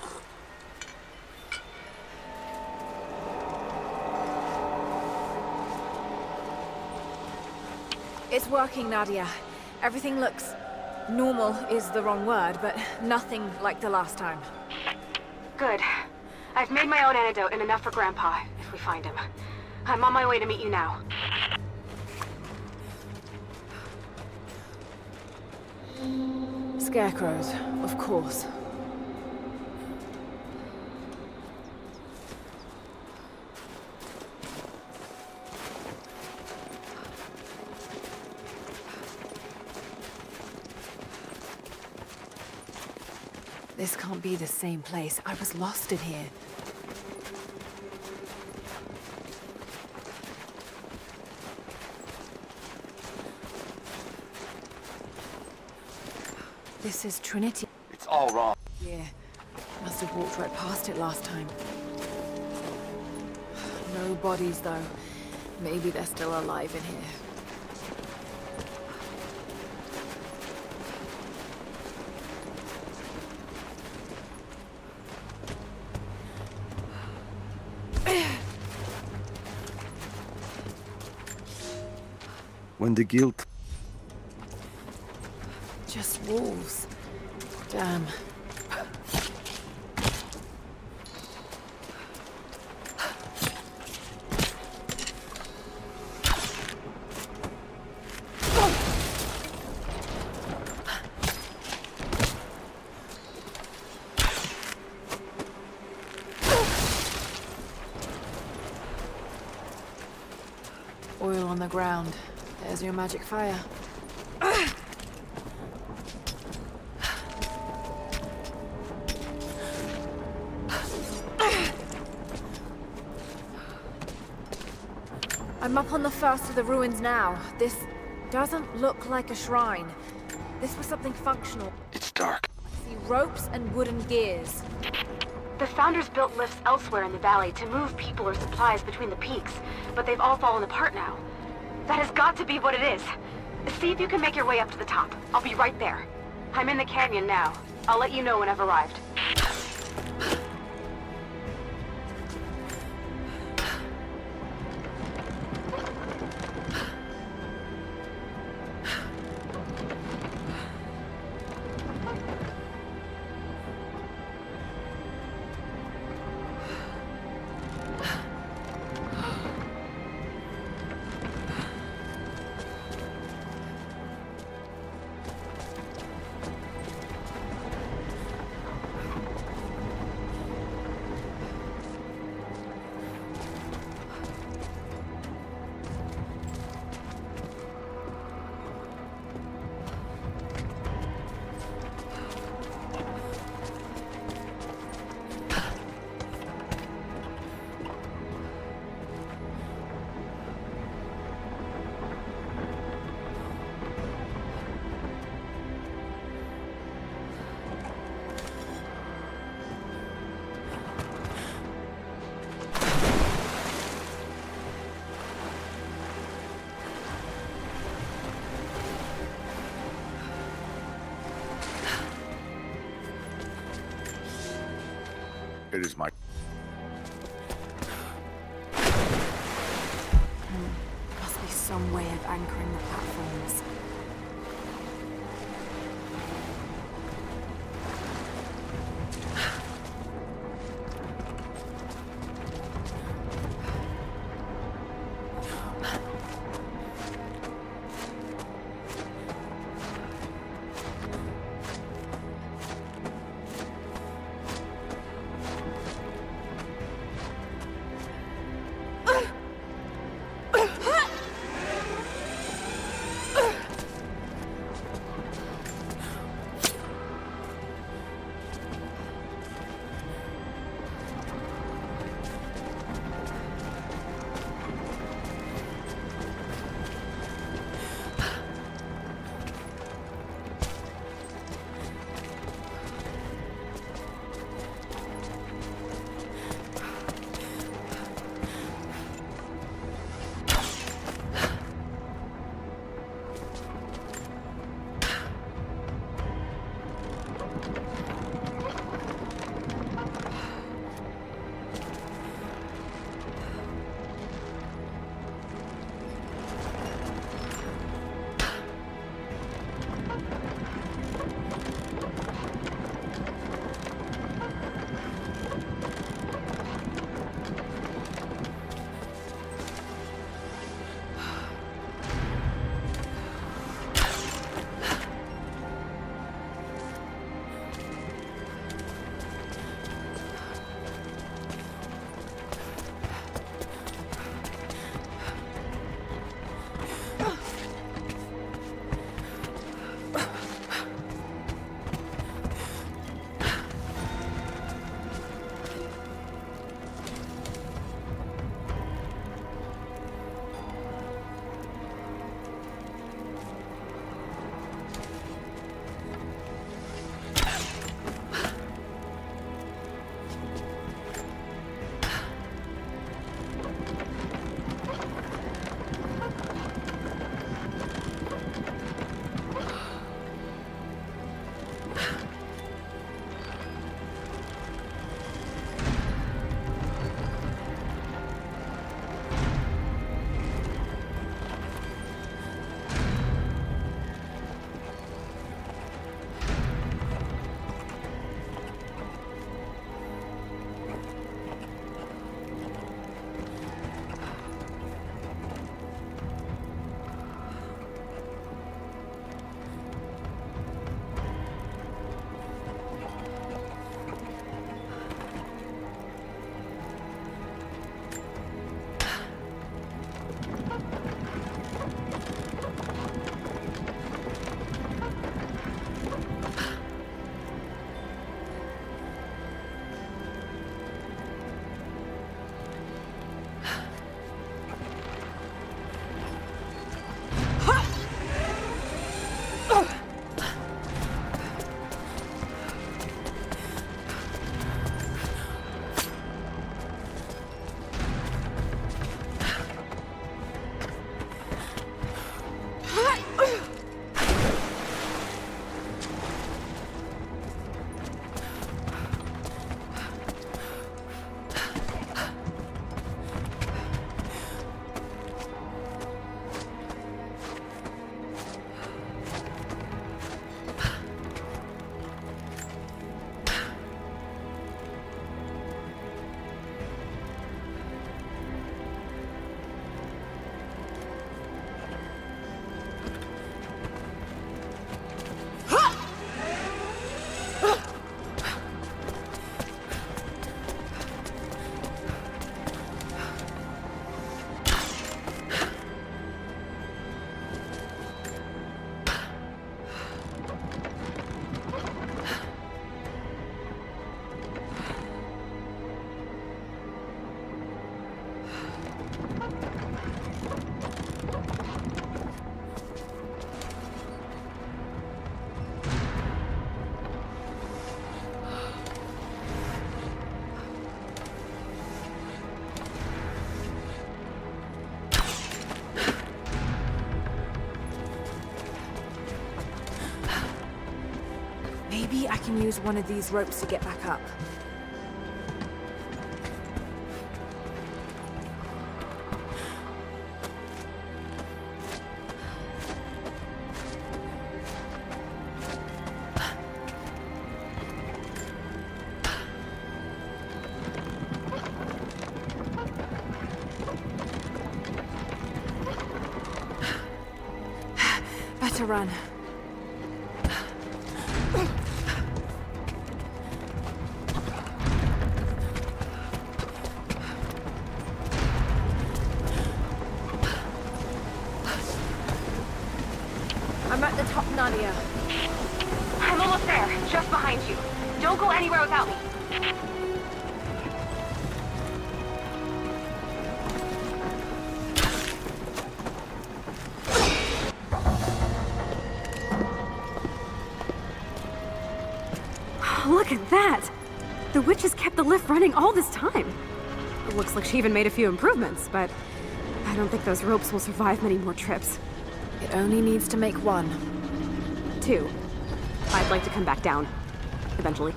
It's working, Nadia. Everything looks... normal is the wrong word, but nothing like the last time. Good. I've made my own antidote and enough for Grandpa, if we find him. I'm on my way to meet you now. Scarecrows, of course. This can't be the same place. I was lost in here. This is Trinity. It's all wrong. Yeah, must have walked right past it last time. No bodies, though. Maybe they're still alive in here. When the guilt... Just wolves. Damn. Oil on the ground. There's your magic fire. I'm up on the first of the ruins now. This doesn't look like a shrine. This was something functional. It's dark. I see ropes and wooden gears. The Founders built lifts elsewhere in the valley to move people or supplies between the peaks, but they've all fallen apart now. That has got to be what it is. See if you can make your way up to the top. I'll be right there. I'm in the canyon now. I'll let you know when I've arrived. It is my... Must be some way of anchoring the platforms. Maybe I can use one of these ropes to get back up. Better run. I'm at the top, Nadia. I'm almost there, just behind you. Don't go anywhere without me. Look at that! The witch has kept the lift running all this time. It looks like she even made a few improvements, but I don't think those ropes will survive many more trips. It only needs to make one. 2. I'd like to come back down. Eventually.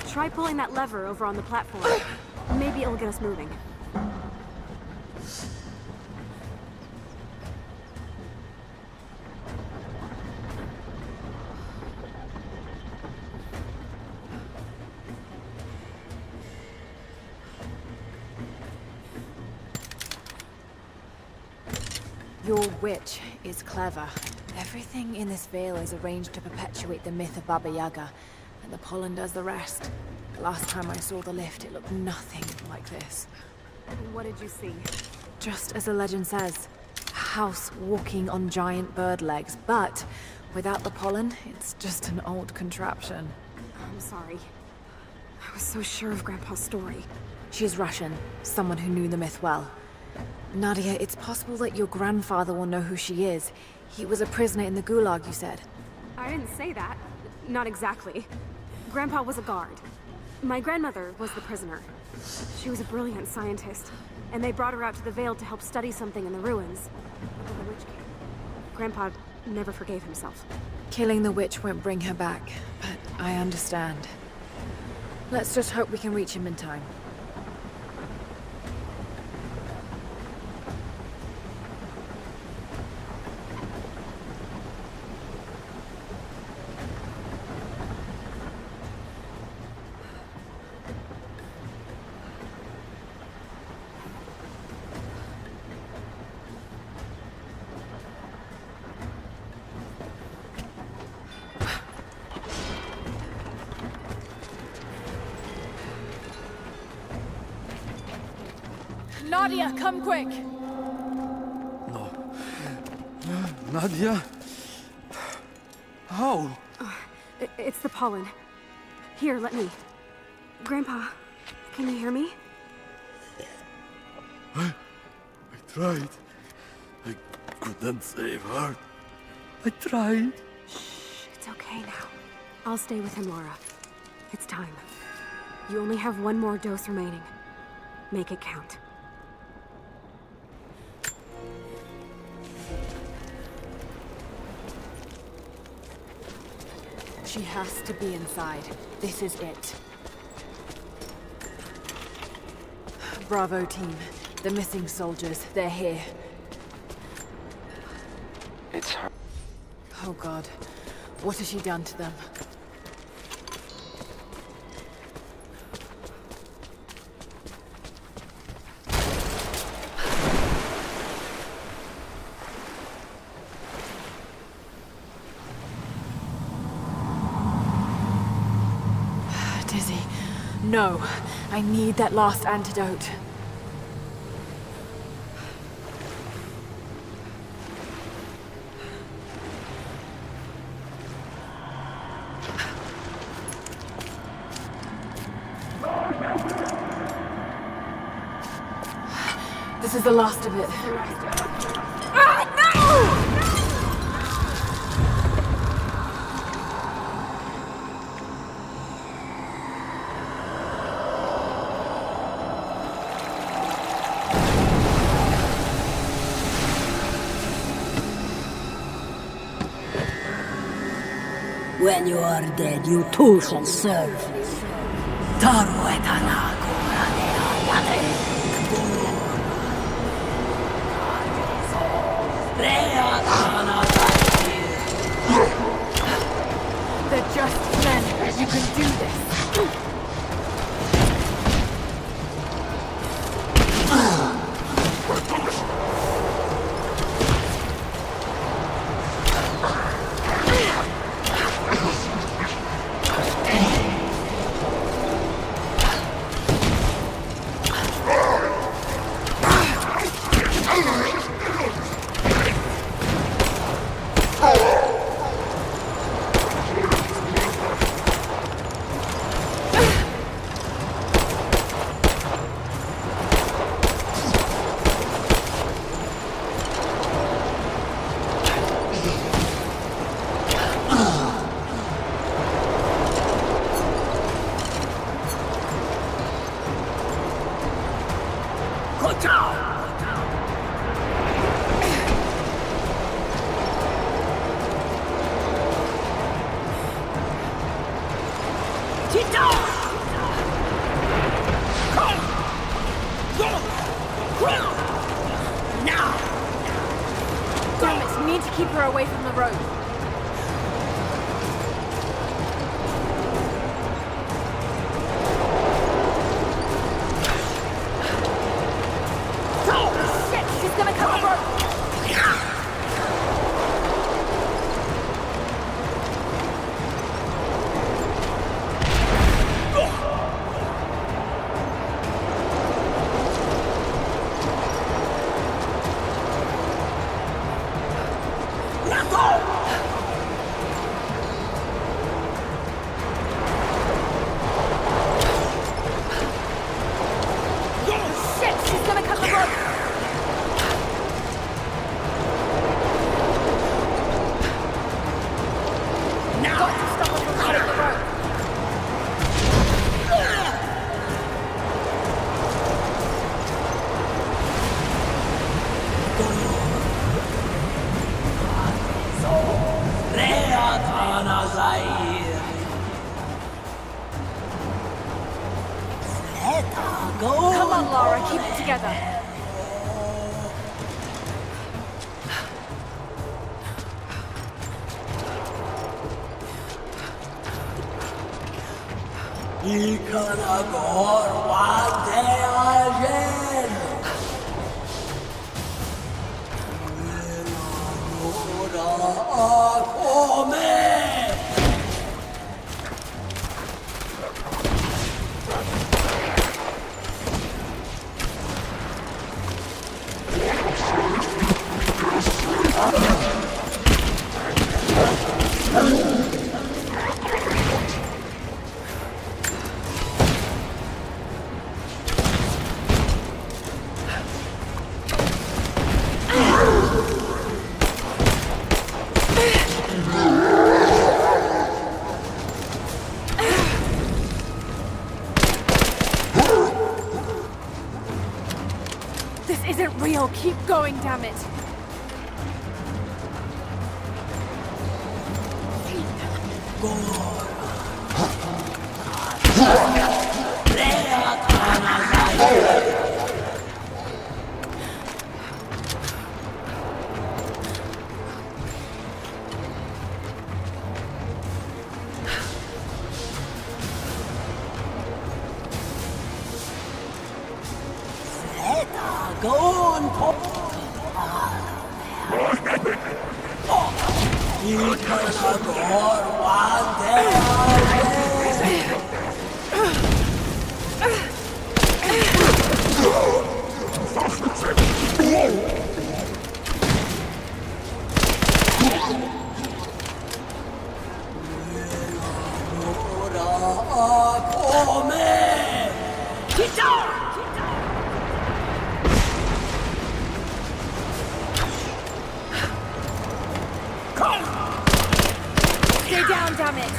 Try pulling that lever over on the platform. Maybe it'll get us moving. Your witch is clever. Everything in this veil is arranged to perpetuate the myth of Baba Yaga, and the pollen does the rest. The last time I saw the lift, it looked nothing like this. What did you see? Just as the legend says, a house walking on giant bird legs, but without the pollen, it's just an old contraption. I'm sorry. I was so sure of Grandpa's story. She's Russian, someone who knew the myth well. Nadia, it's possible that your grandfather will know who she is. He was a prisoner in the Gulag, you said. I didn't say that. Not exactly. Grandpa was a guard. My grandmother was the prisoner. She was a brilliant scientist, and they brought her out to the Vale to help study something in the ruins. But then the witch came. Grandpa never forgave himself. Killing the witch won't bring her back, but I understand. Let's just hope we can reach him in time. Nadia, come quick! No. Nadia? How? It's the pollen. Here, let me. Grandpa, can you hear me? I tried. I couldn't save her. I tried. Shh, it's okay now. I'll stay with him, Laura. It's time. You only have one more dose remaining. Make it count. She has to be inside. This is it. Bravo, team. The missing soldiers, they're here. It's her. Oh God, what has she done to them? Dizzy. No, I need that last antidote. This is the last of it. Ah, no! When you are dead, you too shall serve me. Taru et anago They're just men. You can do this. Damn it, need to keep her away from the road. Shit, she's gonna cut the road. Come on, Laura, keep it together. This isn't real. Keep going, damn it. Stay down, damn it!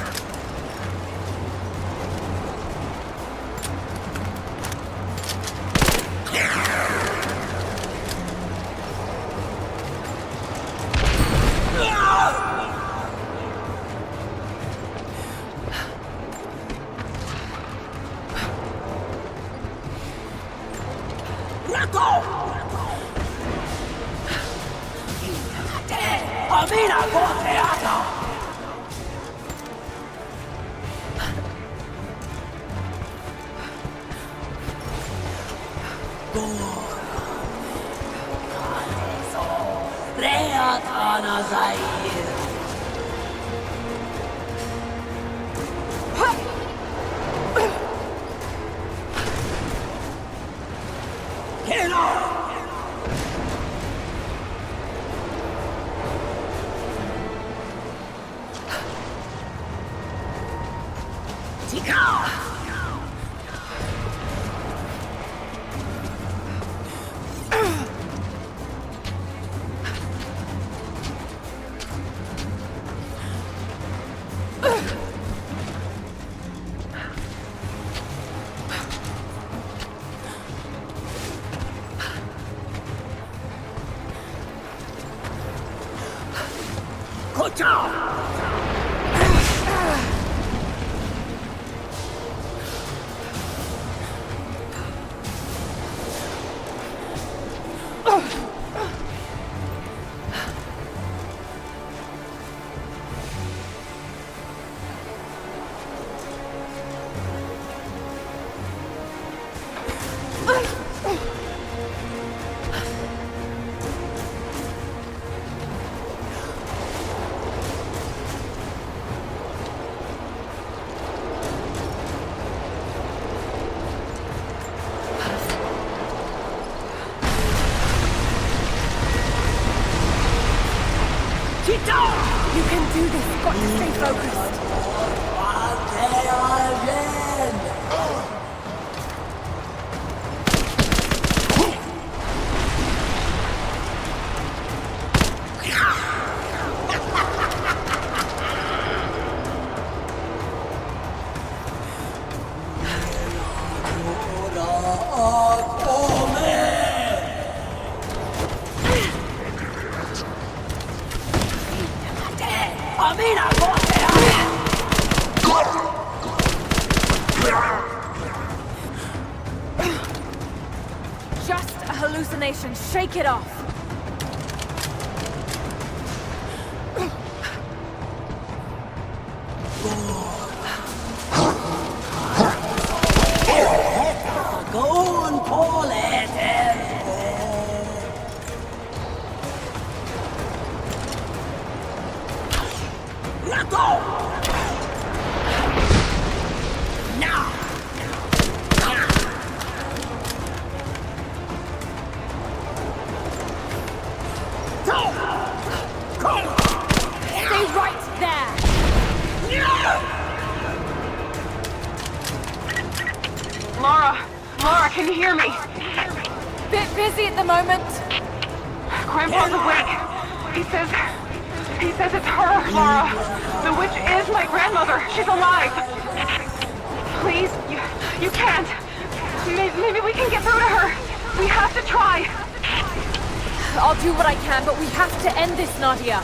You can do this. Got to stay focused. Just a hallucination. Shake it off. Stay right there. Laura, can you hear me? Bit busy at the moment. Grandpa's awake. He says it's her, Laura. The witch is my grandmother. She's alive. Please, you can't. Maybe we can get through to her. We have to try. I'll do what I can, but we have to end this, Nadia.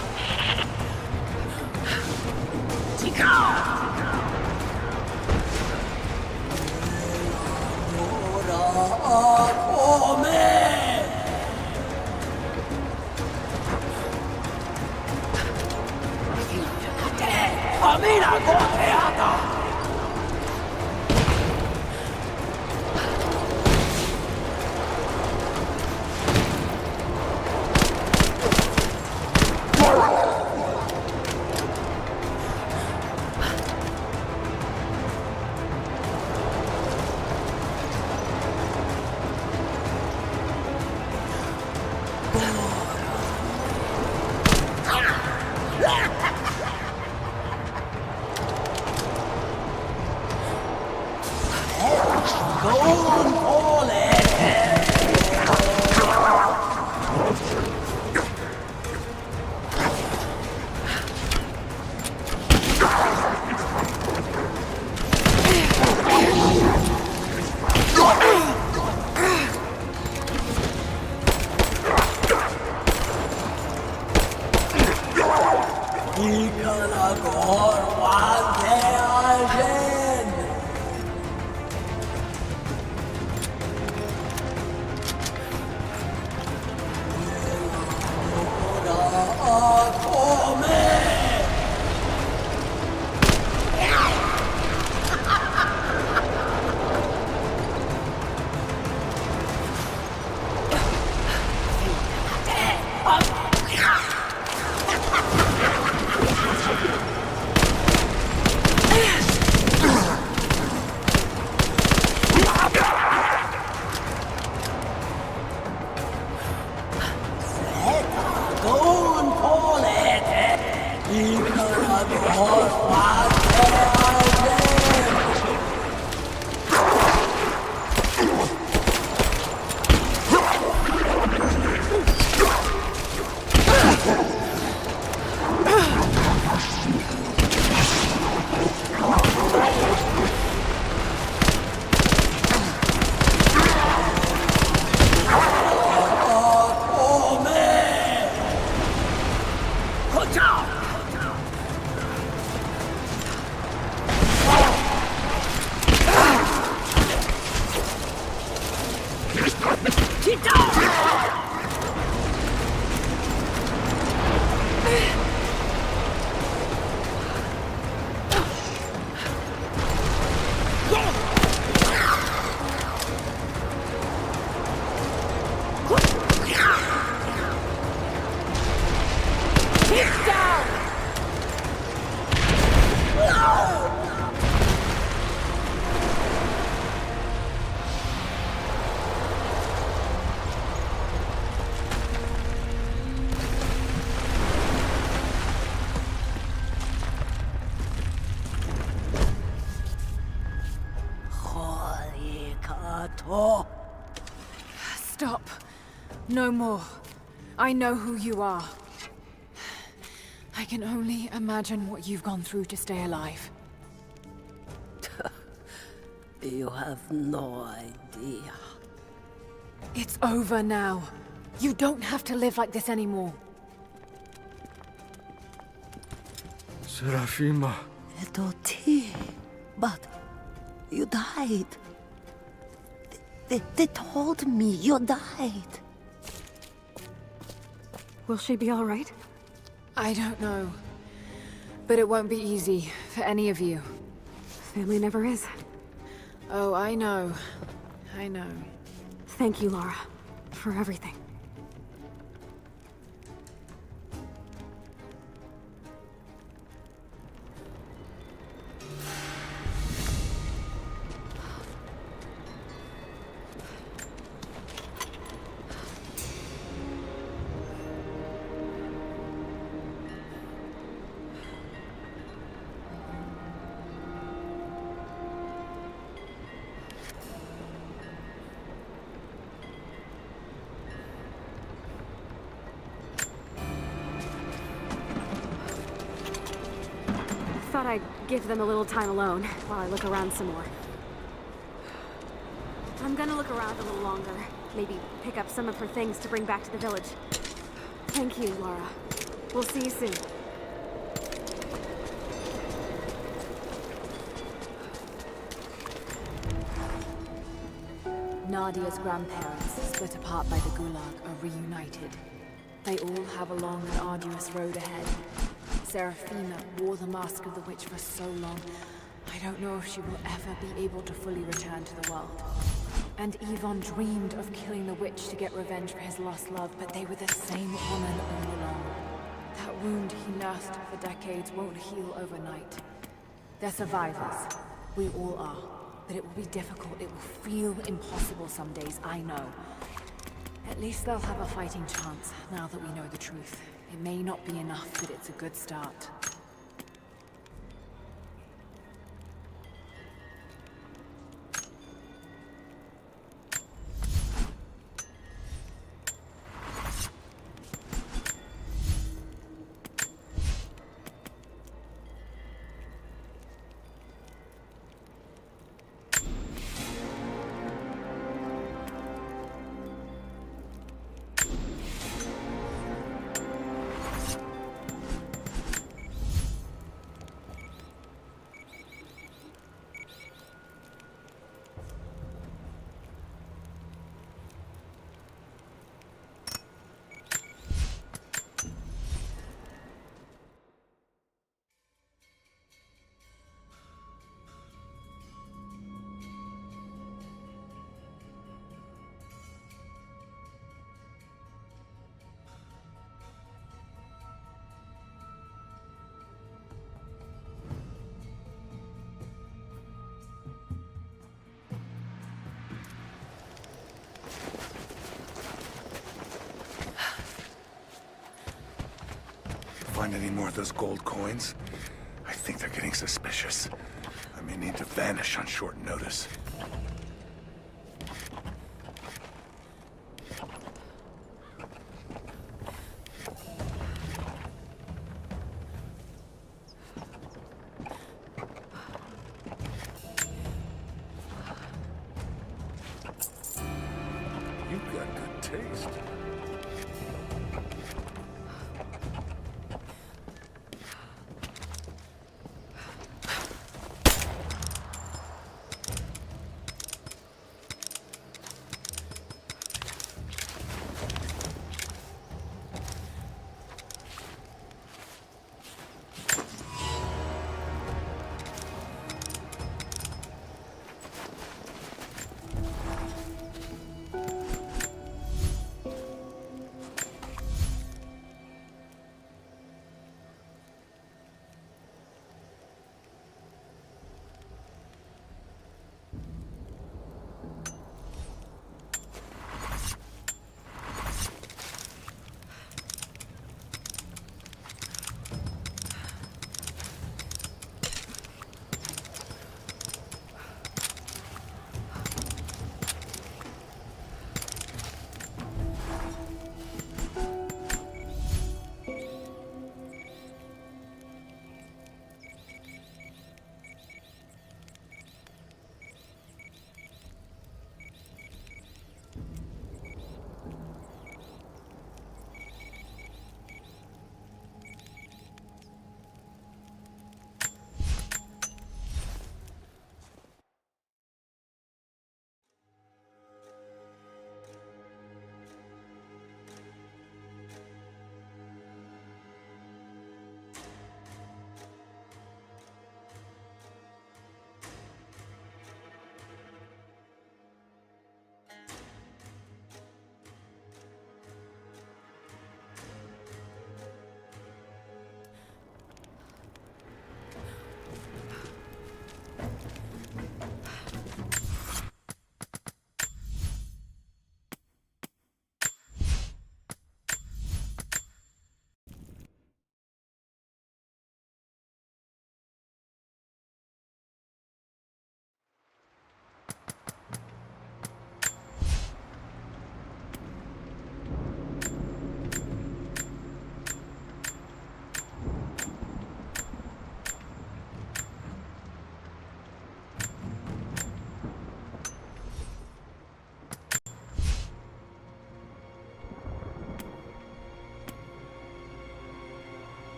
Stop. No more. I know who you are. I can only imagine what you've gone through to stay alive. You have no idea. It's over now. You don't have to live like this anymore. Serafima. Edoti, but you died. They told me you died. Will she be all right? I don't know. But it won't be easy for any of you. Family never is. Oh, I know. I know. Thank you, Lara, for everything. Thought I'd give them a little time alone while I look around some more. I'm gonna look around a little longer. Maybe pick up some of her things to bring back to the village. Thank you, Lara. We'll see you soon. Nadia's grandparents, split apart by the Gulag, are reunited. They all have a long and arduous road ahead. Serafina wore the mask of the witch for so long, I don't know if she will ever be able to fully return to the world. And Yvonne dreamed of killing the witch to get revenge for his lost love, but they were the same woman all along. That wound he nursed for decades won't heal overnight. They're survivors. We all are. But it will be difficult. It will feel impossible some days, I know. At least they'll have a fighting chance, now that we know the truth. It may not be enough, but it's a good start. Find any more of those gold coins? I think they're getting suspicious. I may need to vanish on short notice. You've got good taste.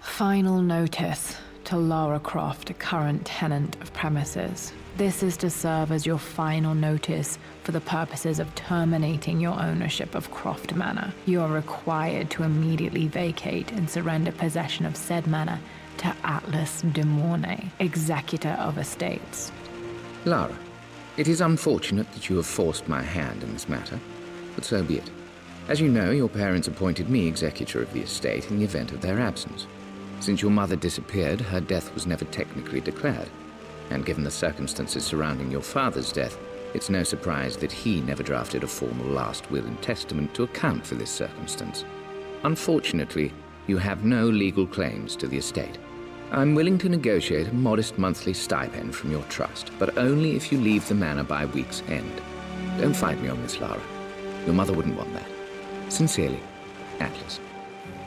Final notice to Lara Croft, current tenant of premises. This is to serve as your final notice for the purposes of terminating your ownership of Croft Manor. You are required to immediately vacate and surrender possession of said manor to Atlas de Mornay, executor of estates. Lara, it is unfortunate that you have forced my hand in this matter, but so be it. As you know, your parents appointed me executor of the estate in the event of their absence. Since your mother disappeared, her death was never technically declared. And given the circumstances surrounding your father's death, it's no surprise that he never drafted a formal last will and testament to account for this circumstance. Unfortunately, you have no legal claims to the estate. I'm willing to negotiate a modest monthly stipend from your trust, but only if you leave the manor by week's end. Don't fight me on this, Lara. Your mother wouldn't want that. Sincerely, Atlas.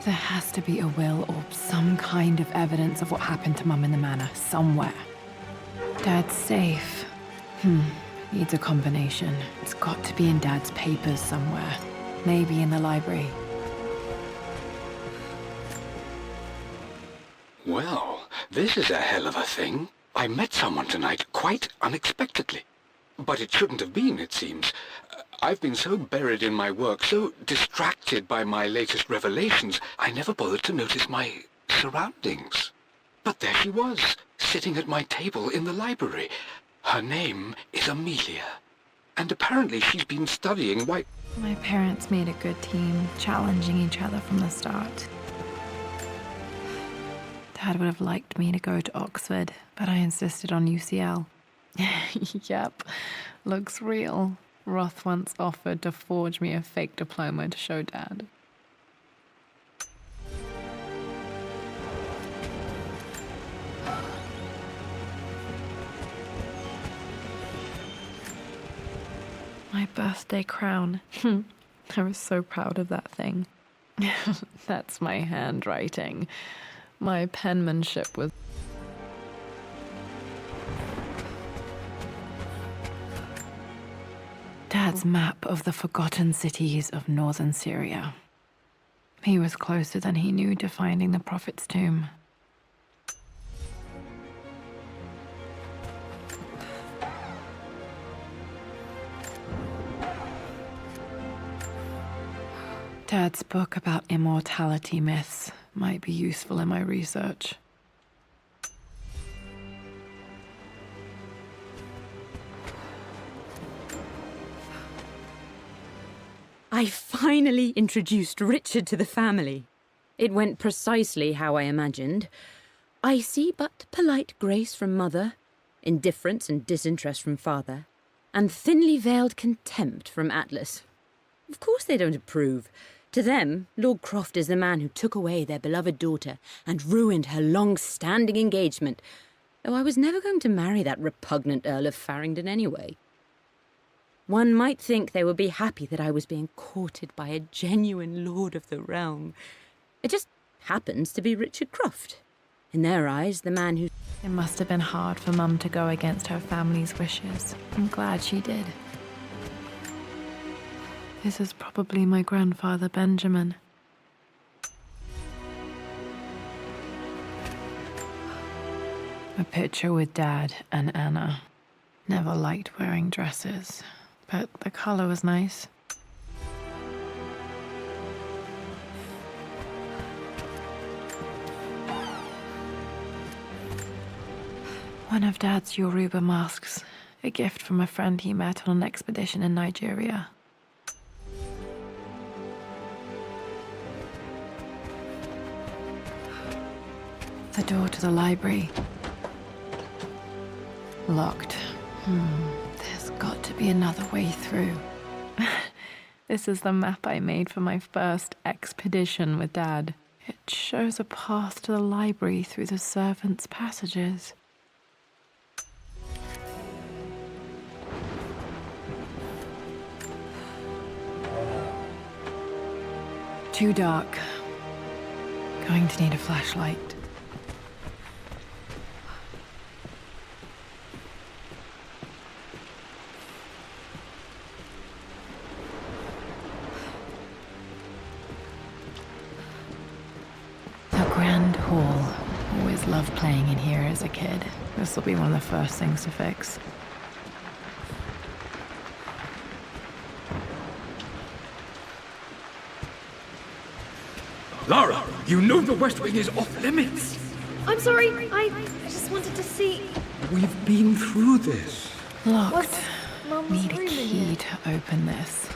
There has to be a will or some kind of evidence of what happened to Mum in the manor, somewhere. Dad's safe. Needs a combination. It's got to be in Dad's papers somewhere. Maybe in the library. Well, this is a hell of a thing. I met someone tonight quite unexpectedly. But it shouldn't have been, it seems. I've been so buried in my work, so distracted by my latest revelations, I never bothered to notice my surroundings. But there she was, sitting at my table in the library. Her name is Amelia. And apparently she's been studying why... My parents made a good team, challenging each other from the start. Dad would have liked me to go to Oxford, but I insisted on UCL. Yep, looks real. Roth once offered to forge me a fake diploma to show Dad. My birthday crown. I was so proud of that thing. That's my handwriting. My penmanship was... Dad's map of the forgotten cities of northern Syria. He was closer than he knew to finding the Prophet's tomb. Dad's book about immortality myths might be useful in my research. I finally introduced Richard to the family. It went precisely how I imagined. Icy but polite grace from mother, indifference and disinterest from father, and thinly veiled contempt from Atlas. Of course they don't approve. To them, Lord Croft is the man who took away their beloved daughter and ruined her long-standing engagement, though I was never going to marry that repugnant Earl of Farringdon anyway. One might think they would be happy that I was being courted by a genuine lord of the realm. It just happens to be Richard Croft. In their eyes, the man who... It must have been hard for Mum to go against her family's wishes. I'm glad she did. This is probably my grandfather, Benjamin. A picture with Dad and Anna. Never liked wearing dresses, but the color was nice. One of Dad's Yoruba masks, a gift from a friend he met on an expedition in Nigeria. The door to the library. Locked. There's got to be another way through. This is the map I made for my first expedition with Dad. It shows a path to the library through the servants' passages. Too dark. Going to need a flashlight. Hall. Always loved playing in here as a kid. This will be one of the first things to fix. Lara, you know the West Wing is off limits. I'm sorry, I just wanted to see... We've been through this. Locked. Need a key to open this.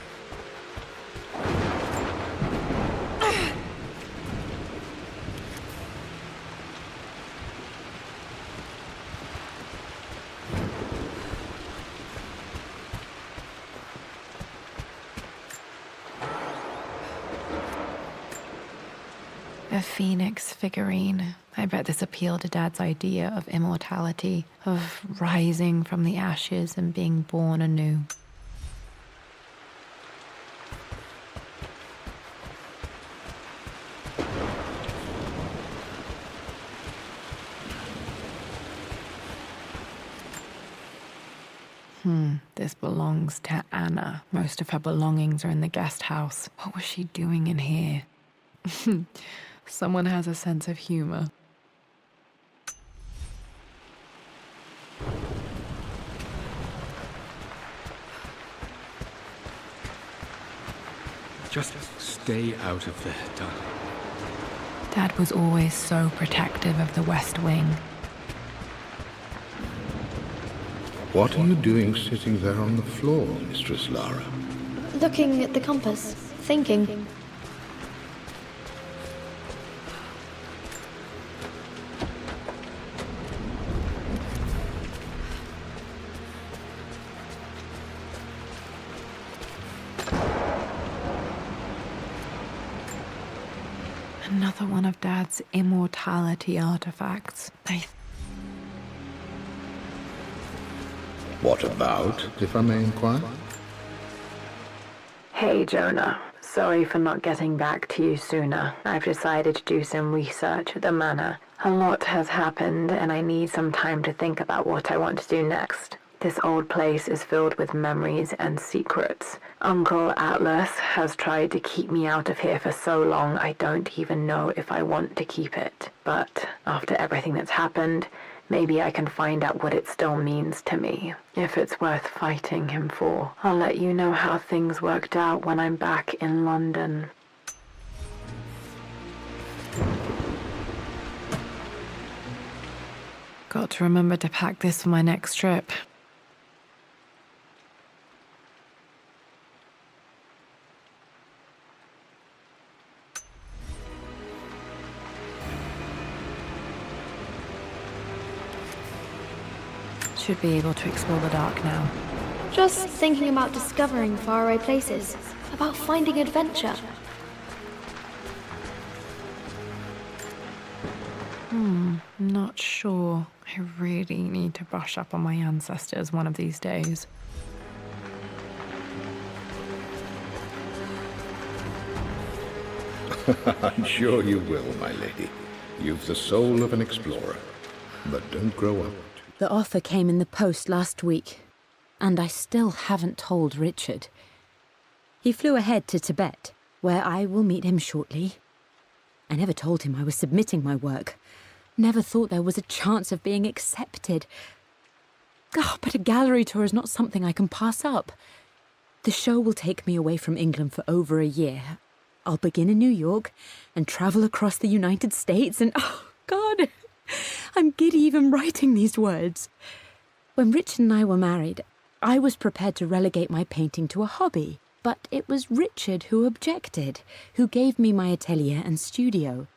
A phoenix figurine. I bet this appealed to Dad's idea of immortality, of rising from the ashes and being born anew. This belongs to Anna. Most of her belongings are in the guest house. What was she doing in here? Someone has a sense of humor. Just stay out of there, darling. Dad was always so protective of the West Wing. What are you doing sitting there on the floor, Mistress Lara? Looking at the compass, thinking. Another one of Dad's immortality artifacts. What about, if I may inquire? Hey, Jonah. Sorry for not getting back to you sooner. I've decided to do some research at the manor. A lot has happened, and I need some time to think about what I want to do next. This old place is filled with memories and secrets. Uncle Atlas has tried to keep me out of here for so long I don't even know if I want to keep it. But after everything that's happened, maybe I can find out what it still means to me. If it's worth fighting him for. I'll let you know how things worked out when I'm back in London. Got to remember to pack this for my next trip. Should be able to explore the dark now. Just thinking about discovering faraway places, about finding adventure. Not sure. I really need to brush up on my ancestors one of these days. I'm sure you will, my lady. You've the soul of an explorer. But don't grow up. The offer came in the post last week, and I still haven't told Richard. He flew ahead to Tibet, where I will meet him shortly. I never told him I was submitting my work. Never thought there was a chance of being accepted. But a gallery tour is not something I can pass up. The show will take me away from England for over a year. I'll begin in New York and travel across the United States and, oh, God, I'm giddy even writing these words. When Richard and I were married, I was prepared to relegate my painting to a hobby, but it was Richard who objected, who gave me my atelier and studio.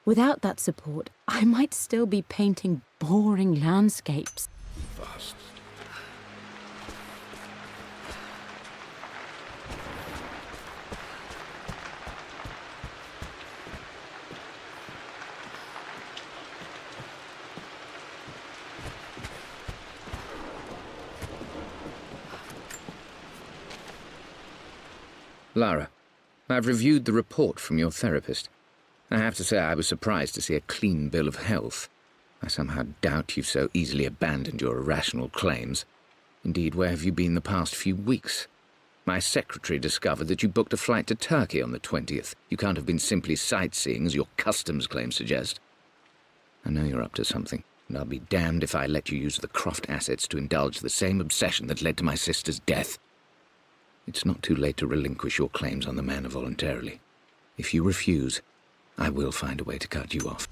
Without that support, I might still be painting boring landscapes. Fast. Lara, I've reviewed the report from your therapist. I have to say I was surprised to see a clean bill of health. I somehow doubt you've so easily abandoned your irrational claims. Indeed, where have you been the past few weeks? My secretary discovered that you booked a flight to Turkey on the 20th. You can't have been simply sightseeing, as your customs claims suggest. I know you're up to something, and I'll be damned if I let you use the Croft assets to indulge the same obsession that led to my sister's death. It's not too late to relinquish your claims on the manor voluntarily. If you refuse, I will find a way to cut you off.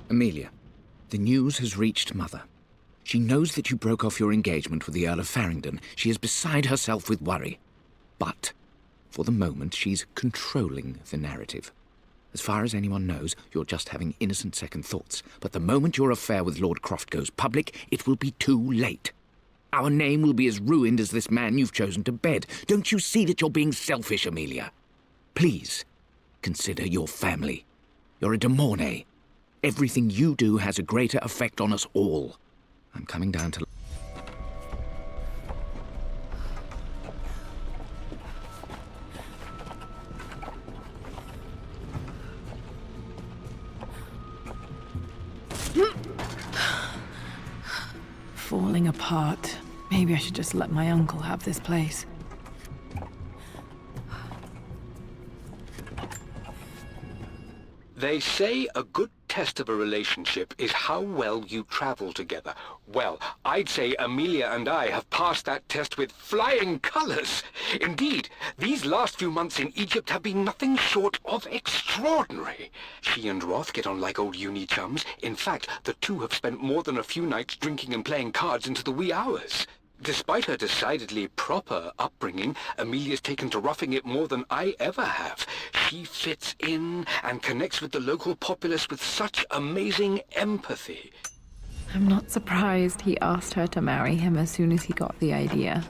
Amelia, the news has reached Mother. She knows that you broke off your engagement with the Earl of Farringdon. She is beside herself with worry. But, for the moment, she's controlling the narrative. As far as anyone knows, you're just having innocent second thoughts. But the moment your affair with Lord Croft goes public, it will be too late. Our name will be as ruined as this man you've chosen to bed. Don't you see that you're being selfish, Amelia? Please, consider your family. You're a de Mornay. Everything you do has a greater effect on us all. I'm coming down to... Falling apart. Maybe I should just let my uncle have this place. They say a good test of a relationship is how well you travel together. Well, I'd say Amelia and I have passed that test with flying colors. Indeed, these last few months in Egypt have been nothing short of extraordinary. She and Roth get on like old uni chums. In fact, the two have spent more than a few nights drinking and playing cards into the wee hours. Despite her decidedly proper upbringing, Amelia's taken to roughing it more than I ever have. She fits in and connects with the local populace with such amazing empathy. I'm not surprised he asked her to marry him as soon as he got the idea.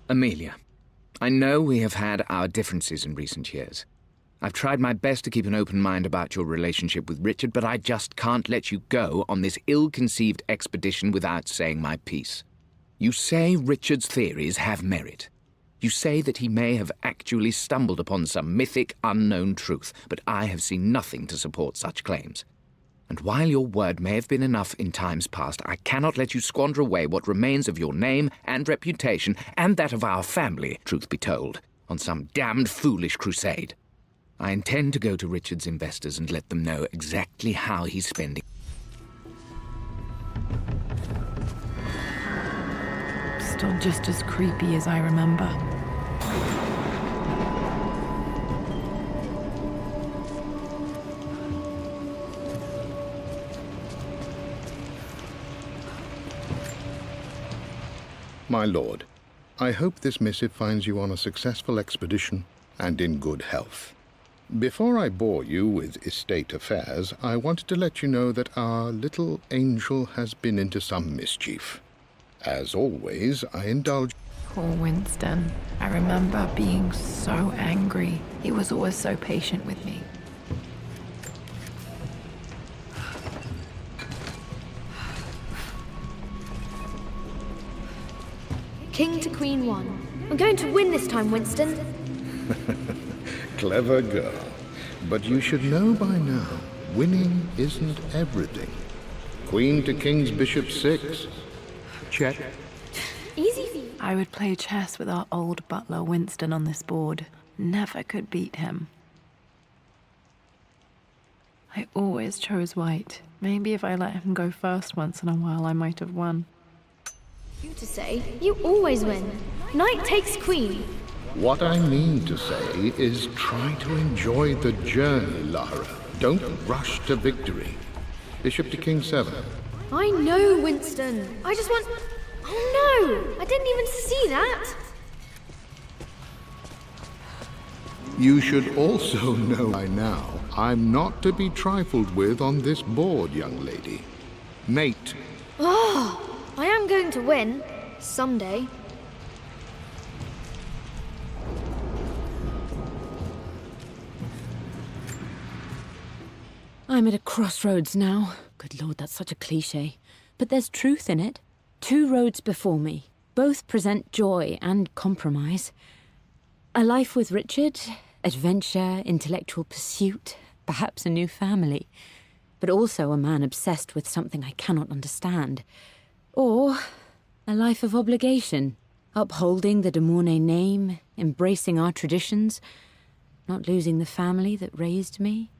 Amelia, I know we have had our differences in recent years. I've tried my best to keep an open mind about your relationship with Richard, but I just can't let you go on this ill-conceived expedition without saying my piece. You say Richard's theories have merit. You say that he may have actually stumbled upon some mythic, unknown truth, but I have seen nothing to support such claims. And while your word may have been enough in times past, I cannot let you squander away what remains of your name and reputation, and that of our family, truth be told, on some damned foolish crusade. I intend to go to Richard's investors and let them know exactly how he's spending. Still just as creepy as I remember. My lord, I hope this missive finds you on a successful expedition and in good health. Before I bore you with estate affairs, I wanted to let you know that our little angel has been into some mischief. As always, I indulge... Poor Winston. I remember being so angry. He was always so patient with me. King to Queen 1. I'm going to win this time, Winston. Clever girl. But you should know by now, winning isn't everything. Queen to King's Bishop 6. Check. Easy for you. I would play chess with our old butler Winston on this board. Never could beat him. I always chose white. Maybe if I let him go first once in a while, I might have won. You to say, you always win. Knight takes queen. What I mean to say is try to enjoy the journey, Lara. Don't rush to victory. Bishop to King 7. I know, Winston. I just want... Oh no! I didn't even see that! You should also know by now, I'm not to be trifled with on this board, young lady. Mate. Oh, I am going to win. Someday. I'm at a crossroads now. Good Lord, that's such a cliché. But there's truth in it. 2 roads before me. Both present joy and compromise. A life with Richard, adventure, intellectual pursuit, perhaps a new family. But also a man obsessed with something I cannot understand. Or a life of obligation, upholding the de Mornay name, embracing our traditions, not losing the family that raised me.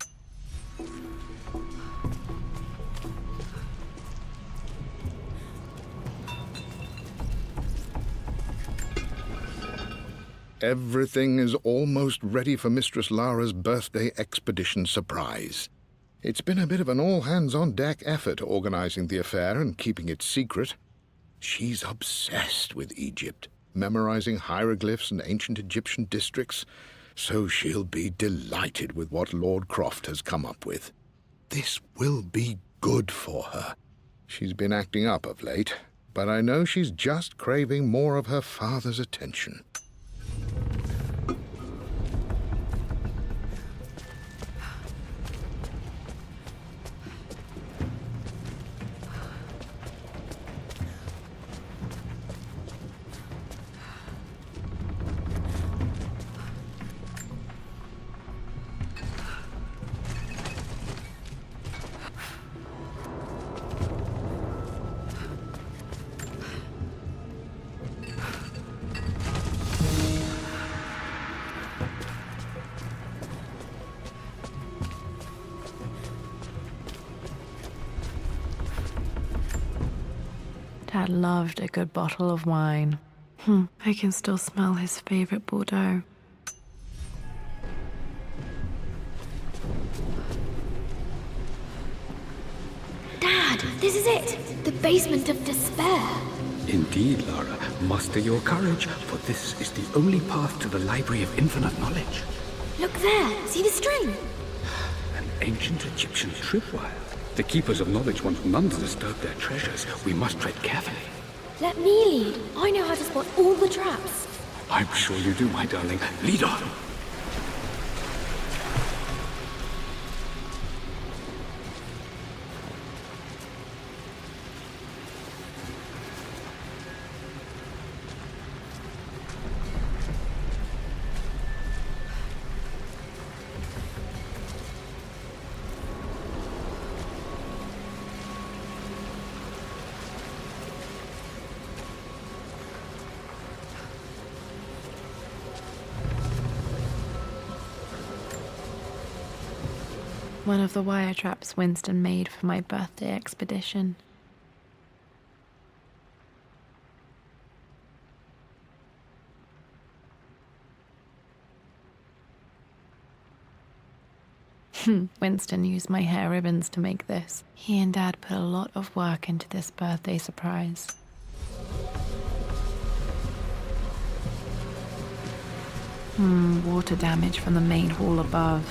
Everything is almost ready for Mistress Lara's birthday expedition surprise. It's been a bit of an all-hands-on-deck effort organizing the affair and keeping it secret. She's obsessed with Egypt, memorizing hieroglyphs and ancient Egyptian districts, so she'll be delighted with what Lord Croft has come up with. This will be good for her. She's been acting up of late, but I know she's just craving more of her father's attention. Dad loved a good bottle of wine. I can still smell his favorite Bordeaux. Dad, this is it! The basement of despair. Indeed, Lara. Muster your courage, for this is the only path to the Library of Infinite Knowledge. Look there, see the string? An ancient Egyptian tripwire. The Keepers of Knowledge want none to disturb their treasures. We must tread carefully. Let me lead. I know how to spot all the traps. I'm sure you do, my darling. Lead on. One of the wire traps Winston made for my birthday expedition. Winston used my hair ribbons to make this. He and Dad put a lot of work into this birthday surprise. Water damage from the main hall above.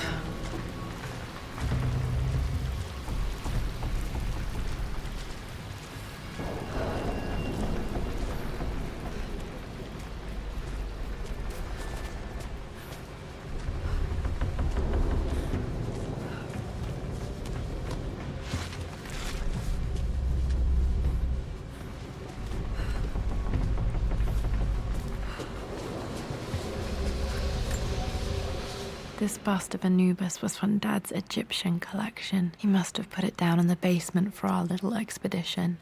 This bust of Anubis was from Dad's Egyptian collection. He must have put it down in the basement for our little expedition.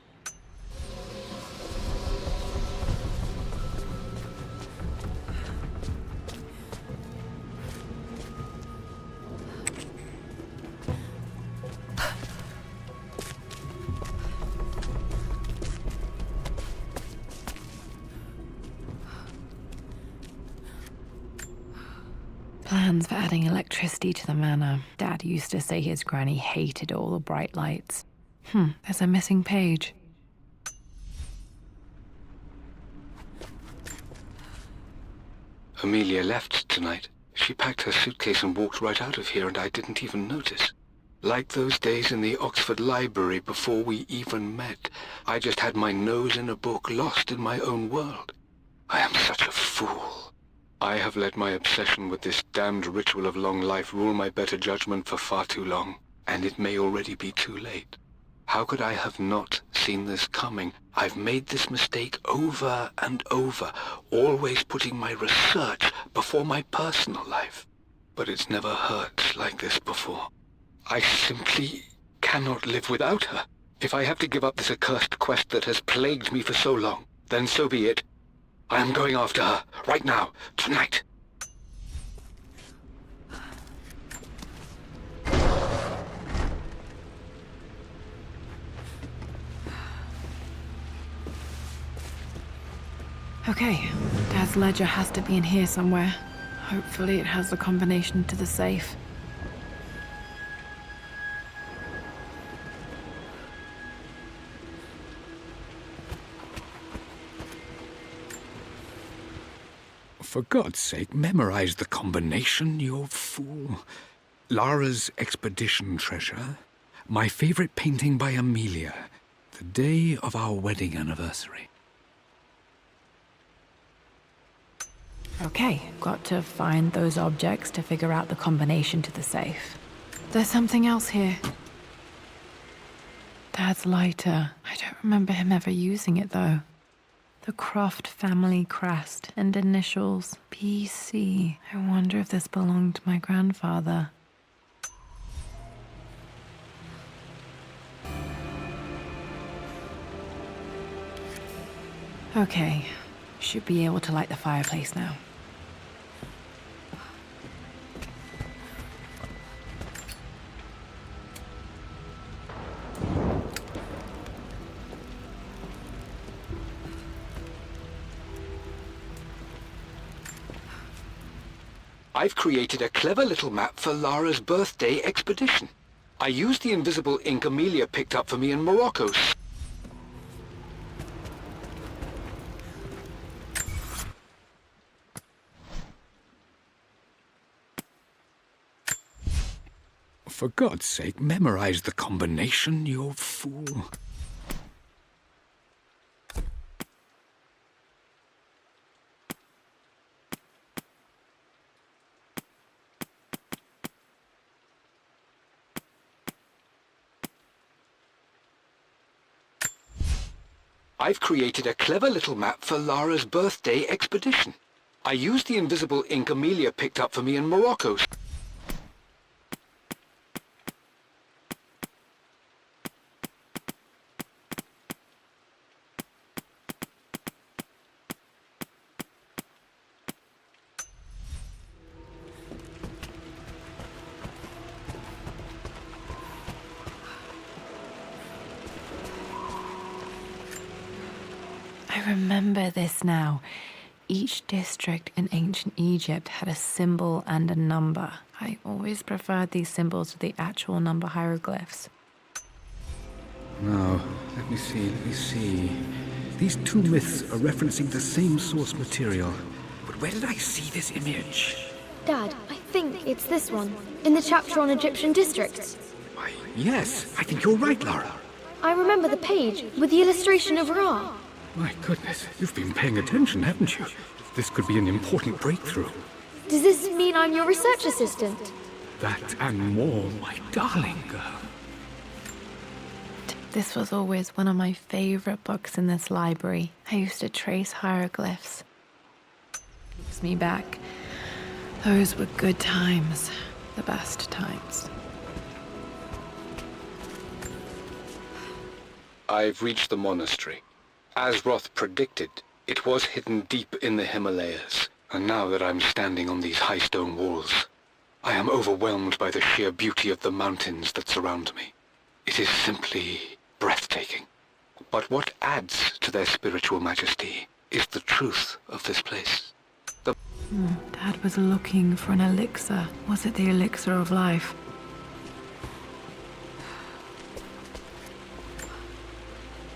Plans for adding electricity to the manor. Dad used to say his granny hated all the bright lights. There's a missing page. Amelia left tonight. She packed her suitcase and walked right out of here, and I didn't even notice. Like those days in the Oxford Library before we even met. I just had my nose in a book, lost in my own world. I am such a fool. I have let my obsession with this damned ritual of long life rule my better judgment for far too long, and it may already be too late. How could I have not seen this coming? I've made this mistake over and over, always putting my research before my personal life. But it's never hurt like this before. I simply cannot live without her. If I have to give up this accursed quest that has plagued me for so long, then so be it. I am going after her, right now, tonight. Okay, Dad's ledger has to be in here somewhere. Hopefully it has the combination to the safe. For God's sake, memorize the combination, you fool. Lara's expedition treasure, my favorite painting by Amelia, the day of our wedding anniversary. Okay, got to find those objects to figure out the combination to the safe. There's something else here. Dad's lighter. I don't remember him ever using it, though. The Croft family crest and initials PC. I wonder if this belonged to my grandfather. Okay, should be able to light the fireplace now. I've created a clever little map for Lara's birthday expedition. I used the invisible ink Amelia picked up for me in Morocco. For God's sake, memorize the combination, you fool. I've created a clever little map for Lara's birthday expedition. I used the invisible ink Amelia picked up for me in Morocco. I remember this now. Each district in ancient Egypt had a symbol and a number. I always preferred these symbols to the actual number hieroglyphs. Now, let me see. These two myths are referencing the same source material. But where did I see this image? Dad, I think it's this one, in the chapter on Egyptian districts. Why, yes, I think you're right, Lara. I remember the page with the illustration of Ra. My goodness, you've been paying attention, haven't you? This could be an important breakthrough. Does this mean I'm your research assistant? That and more, my darling girl. This was always one of my favorite books in this library. I used to trace hieroglyphs. Takes me back. Those were good times. The best times. I've reached the monastery. As Roth predicted, it was hidden deep in the Himalayas, and now that I'm standing on these high stone walls, I am overwhelmed by the sheer beauty of the mountains that surround me. It is simply breathtaking. But what adds to their spiritual majesty is the truth of this place. Dad was looking for an elixir. Was it the elixir of life?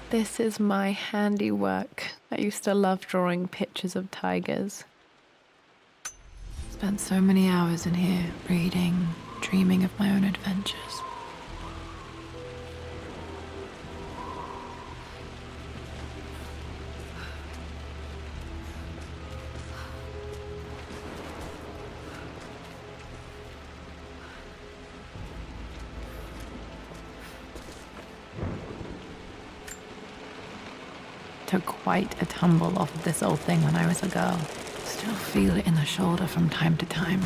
This is my handiwork. I used to love drawing pictures of tigers. Spent so many hours in here, reading, dreaming of my own adventures. Took quite a tumble off of this old thing when I was a girl. Still feel it in the shoulder from time to time.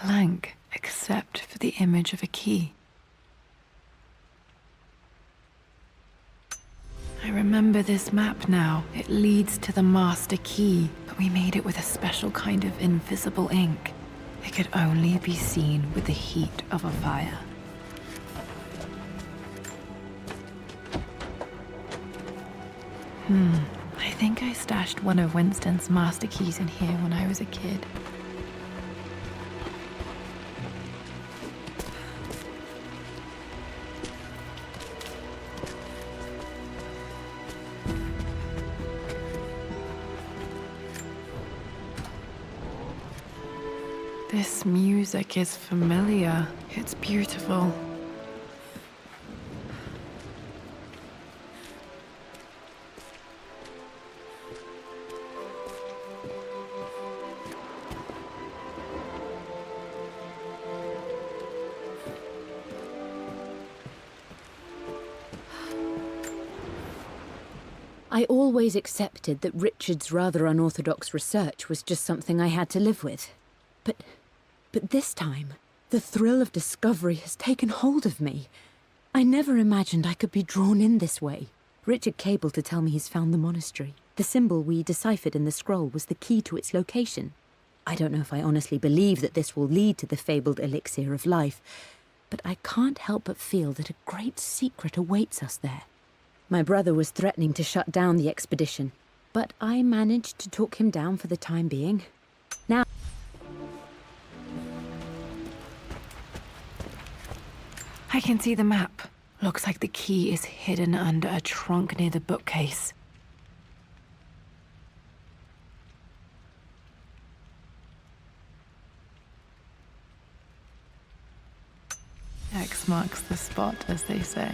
Blank, except for the image of a key. I remember this map now. It leads to the master key, but we made it with a special kind of invisible ink. It could only be seen with the heat of a fire. I think I stashed one of Winston's master keys in here when I was a kid. This music is familiar. It's beautiful. I always accepted that Richard's rather unorthodox research was just something I had to live with. But this time, the thrill of discovery has taken hold of me. I never imagined I could be drawn in this way. Richard cabled to tell me he's found the monastery. The symbol we deciphered in the scroll was the key to its location. I don't know if I honestly believe that this will lead to the fabled elixir of life, but I can't help but feel that a great secret awaits us there. My brother was threatening to shut down the expedition, but I managed to talk him down for the time being. Now... I can see the map. Looks like the key is hidden under a trunk near the bookcase. X marks the spot, as they say.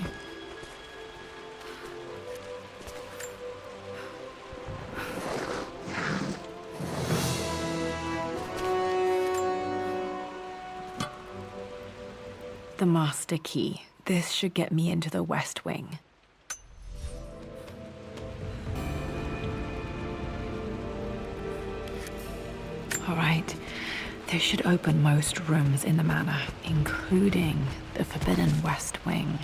The master key. This should get me into the West Wing. All right. This should open most rooms in the manor, including the forbidden West Wing.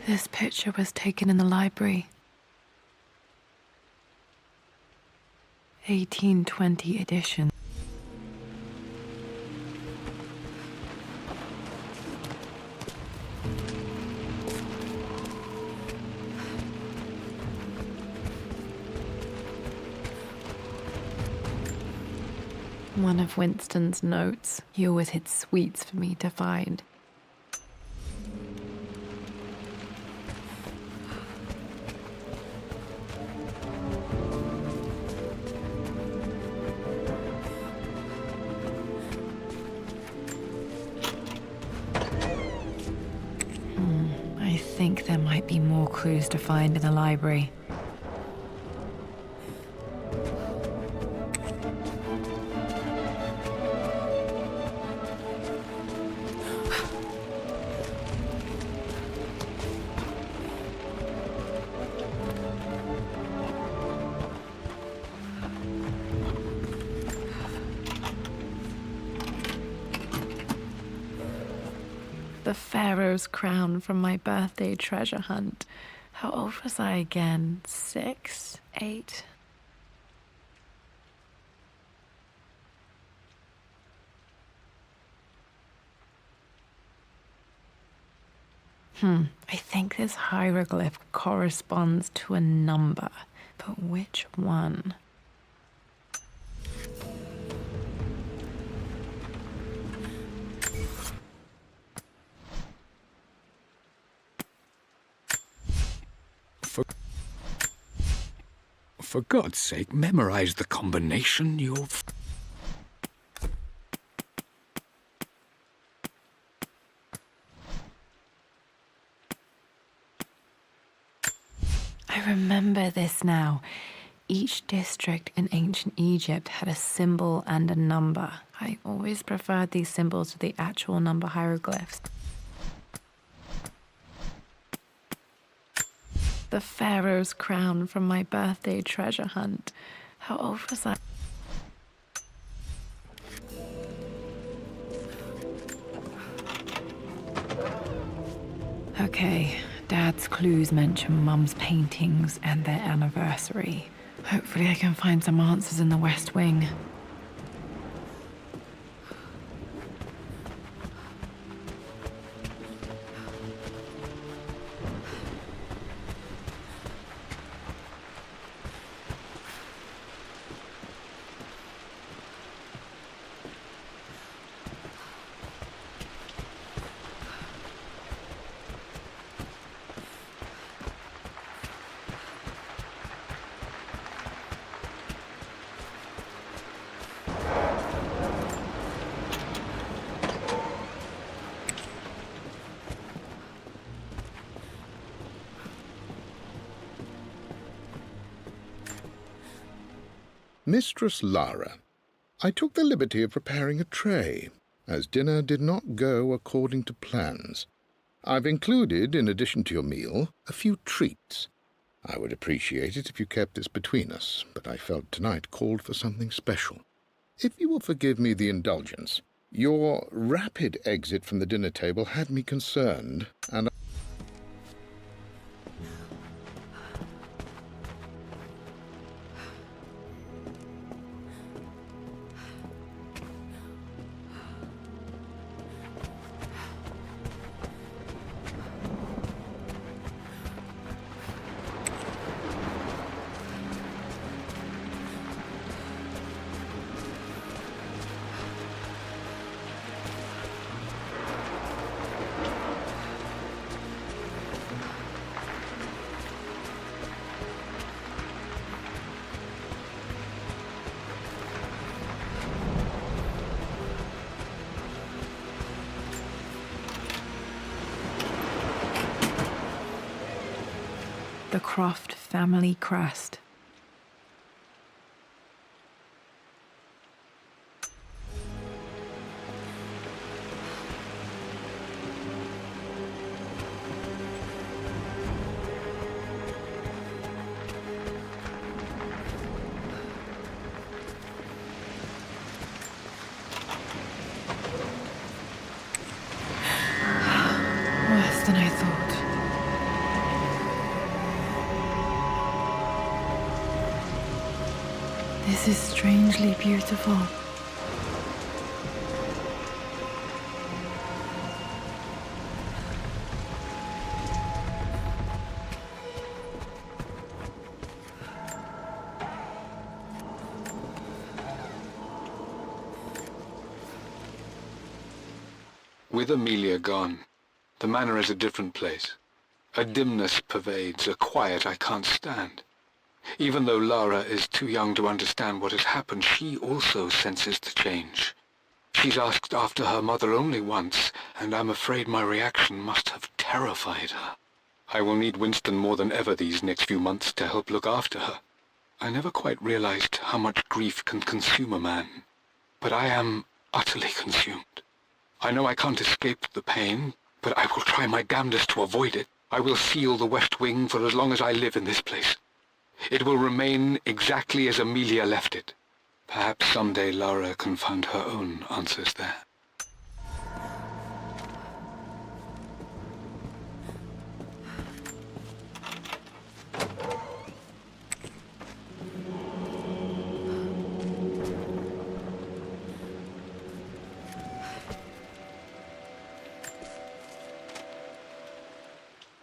This picture was taken in the library. 1820 edition. One of Winston's notes. He always hid sweets for me to find. I think there might be more clues to find in the library. The Pharaoh's crown from my birthday treasure hunt. How old was I again? 6? 8? I think this hieroglyph corresponds to a number, but which one? For God's sake, memorize the combination. You've... I remember this now. Each district in ancient Egypt had a symbol and a number. I always preferred these symbols to the actual number hieroglyphs. The Pharaoh's crown from my birthday treasure hunt. How old was I? Okay, Dad's clues mention Mum's paintings and their anniversary. Hopefully I can find some answers in the West Wing. Mistress Lara, I took the liberty of preparing a tray. as dinner did not go according to plans. I've included, in addition to your meal, a few treats. I would appreciate it if you kept this between us, but I felt tonight called for something special. If you will forgive me the indulgence, your rapid exit from the dinner table had me concerned, and The Croft family crest. Worse than I thought. This is strangely beautiful. With Amelia gone, the manor is a different place. A dimness pervades, a quiet I can't stand. Even though Lara is too young to understand what has happened, she also senses the change. She's asked after her mother only once, and I'm afraid my reaction must have terrified her. I will need Winston more than ever these next few months to help look after her. I never quite realized how much grief can consume a man, but I am utterly consumed. I know I can't escape the pain, but I will try my damnedest to avoid it. I will seal the West Wing for as long as I live in this place. It will remain exactly as Amelia left it. Perhaps someday Lara can find her own answers there.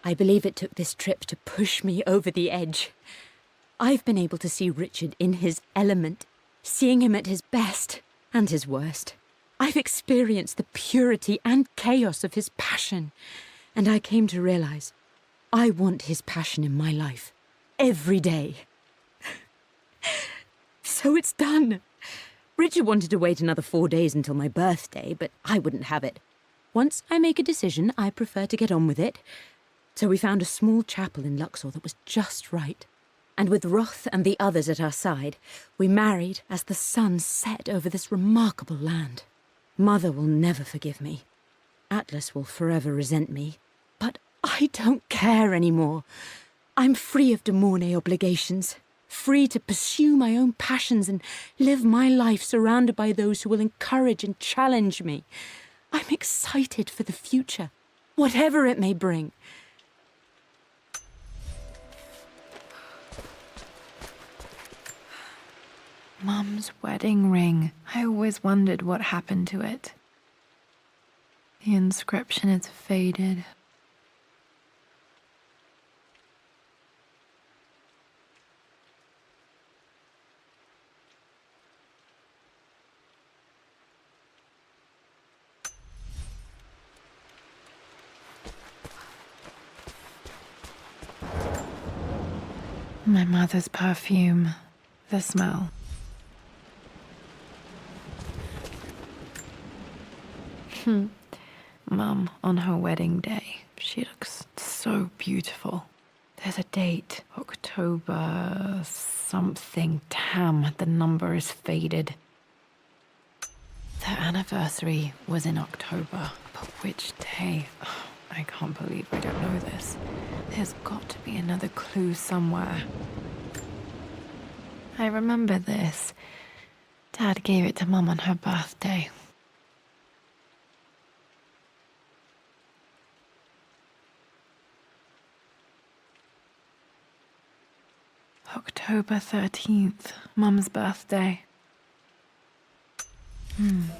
I believe it took this trip to push me over the edge. I've been able to see Richard in his element, seeing him at his best and his worst. I've experienced the purity and chaos of his passion, and I came to realize I want his passion in my life every day. So it's done. Richard wanted to wait another 4 days until my birthday, but I wouldn't have it. Once I make a decision, I prefer to get on with it. So we found a small chapel in Luxor that was just right. And with Roth and the others at our side, we married as the sun set over this remarkable land. Mother will never forgive me. Atlas will forever resent me. But I don't care anymore. I'm free of de Mornay obligations, free to pursue my own passions and live my life surrounded by those who will encourage and challenge me. I'm excited for the future, whatever it may bring. Mum's wedding ring. I always wondered what happened to it. The inscription is faded. My mother's perfume. The smell. Mum, on her wedding day, she looks so beautiful. There's a date, October something. Damn, the number is faded. Their anniversary was in October. But which day? Oh, I can't believe I don't know this. There's got to be another clue somewhere. I remember this. Dad gave it to Mum on her birthday. October 13th, Mum's birthday.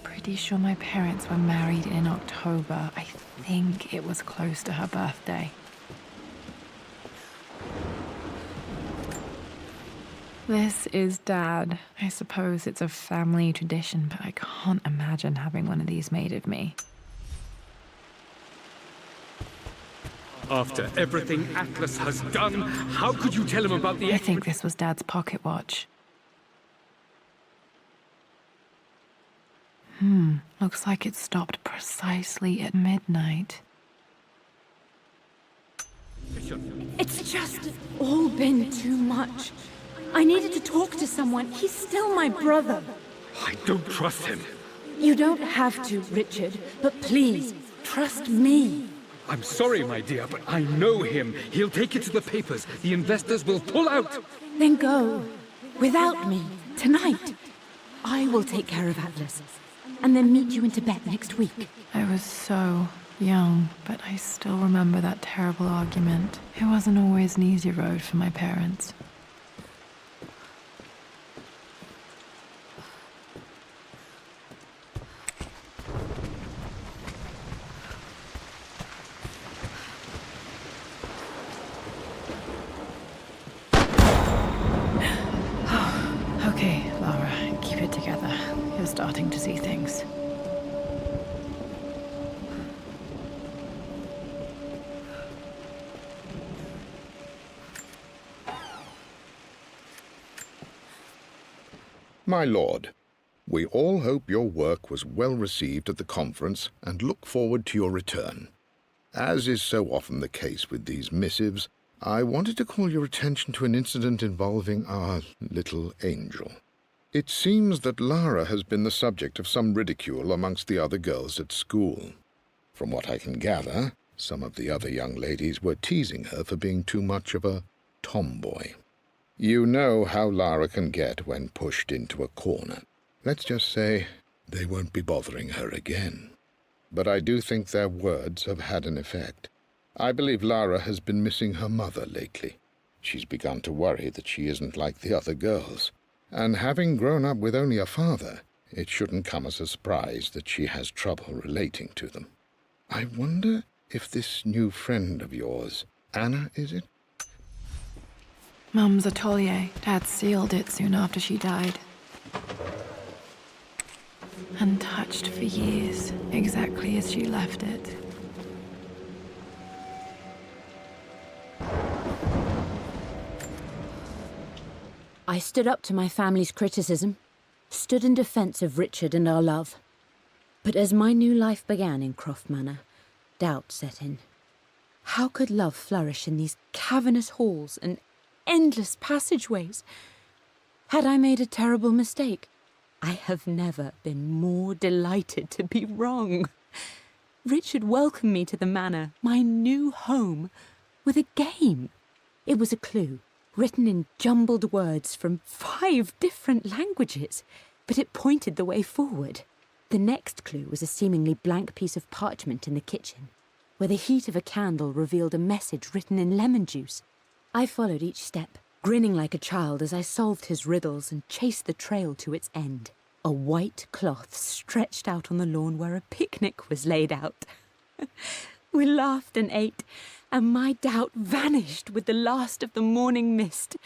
Pretty sure my parents were married in October. I think it was close to her birthday. This is Dad. I suppose it's a family tradition, but I can't imagine having one of these made of me. After everything Atlas has done, how could you tell him about the... I think this was Dad's pocket watch. Looks like it stopped precisely at midnight. It's just all been too much. I needed to talk to someone. He's still my brother. I don't trust him. You don't have to, Richard, but please, trust me. I'm sorry, my dear, but I know him. He'll take it to the papers. The investors will pull out. Then go. Without me. Tonight. I will take care of Atlas. And then meet you in Tibet next week. I was so young, but I still remember that terrible argument. It wasn't always an easy road for my parents. Okay, Lara, keep it together. You're starting to see things. My lord, we all hope your work was well received at the conference and look forward to your return. As is so often the case with these missives, I wanted to call your attention to an incident involving our little angel. It seems that Lara has been the subject of some ridicule amongst the other girls at school. From what I can gather, some of the other young ladies were teasing her for being too much of a tomboy. You know how Lara can get when pushed into a corner. Let's just say they won't be bothering her again. But I do think their words have had an effect. I believe Lara has been missing her mother lately. She's begun to worry that she isn't like the other girls. And having grown up with only a father, it shouldn't come as a surprise that she has trouble relating to them. I wonder if this new friend of yours, Anna, is it? Mum's atelier. Dad sealed it soon after she died. Untouched for years, exactly as she left it. I stood up to my family's criticism, stood in defense of Richard and our love. But as my new life began in Croft Manor, doubt set in. How could love flourish in these cavernous halls and endless passageways? Had I made a terrible mistake? I have never been more delighted to be wrong. Richard welcomed me to the manor, my new home, with a game. It was a clue, written in jumbled words from 5 different languages, but it pointed the way forward. The next clue was a seemingly blank piece of parchment in the kitchen, where the heat of a candle revealed a message written in lemon juice. I followed each step, grinning like a child as I solved his riddles and chased the trail to its end. A white cloth stretched out on the lawn where a picnic was laid out. We laughed and ate, and my doubt vanished with the last of the morning mist.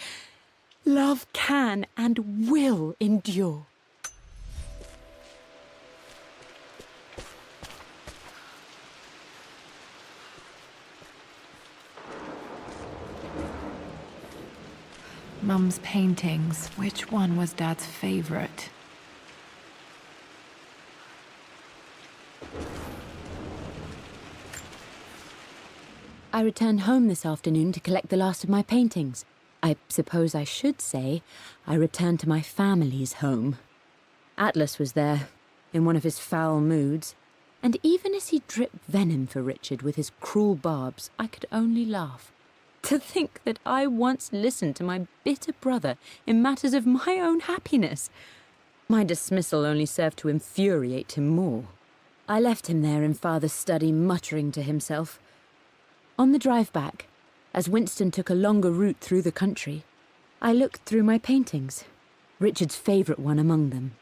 Love can and will endure. Mum's paintings. Which one was Dad's favorite? I returned home this afternoon to collect the last of my paintings. I suppose I should say I returned to my family's home. Atlas was there, in one of his foul moods, and even as he dripped venom for Richard with his cruel barbs, I could only laugh. To think that I once listened to my bitter brother in matters of my own happiness. My dismissal only served to infuriate him more. I left him there in Father's study, muttering to himself. On the drive back, as Winston took a longer route through the country, I looked through my paintings, Richard's favourite one among them.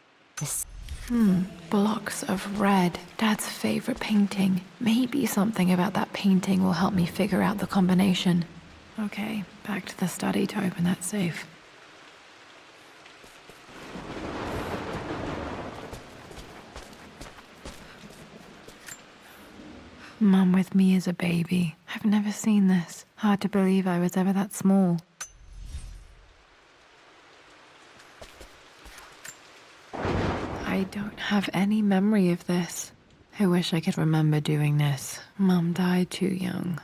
Blocks of red. Dad's favorite painting. Maybe something about that painting will help me figure out the combination. Okay, back to the study to open that safe. Mum with me as a baby. I've never seen this. Hard to believe I was ever that small. I don't have any memory of this. I wish I could remember doing this. Mum died too young.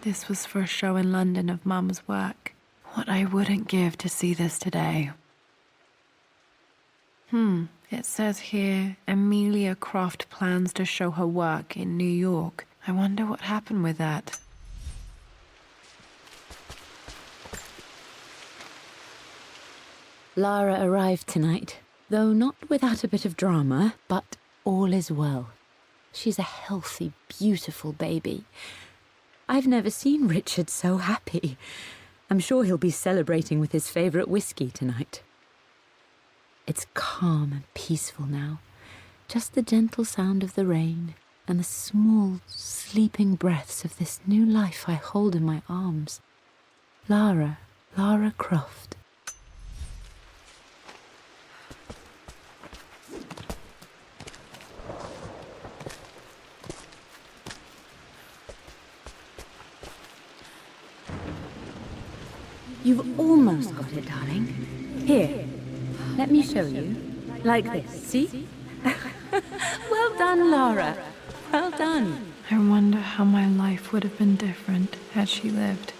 This was for a show in London of Mum's work. What I wouldn't give to see this today. It says here, Amelia Croft plans to show her work in New York. I wonder what happened with that. Lara arrived tonight, though not without a bit of drama, but all is well. She's a healthy, beautiful baby. I've never seen Richard so happy. I'm sure he'll be celebrating with his favourite whiskey tonight. It's calm and peaceful now. Just the gentle sound of the rain and the small, sleeping breaths of this new life I hold in my arms. Lara Croft. You've almost got it, darling. Here, let me show you. Like this, see? Well done, Lara. Well done. I wonder how my life would have been different had she lived.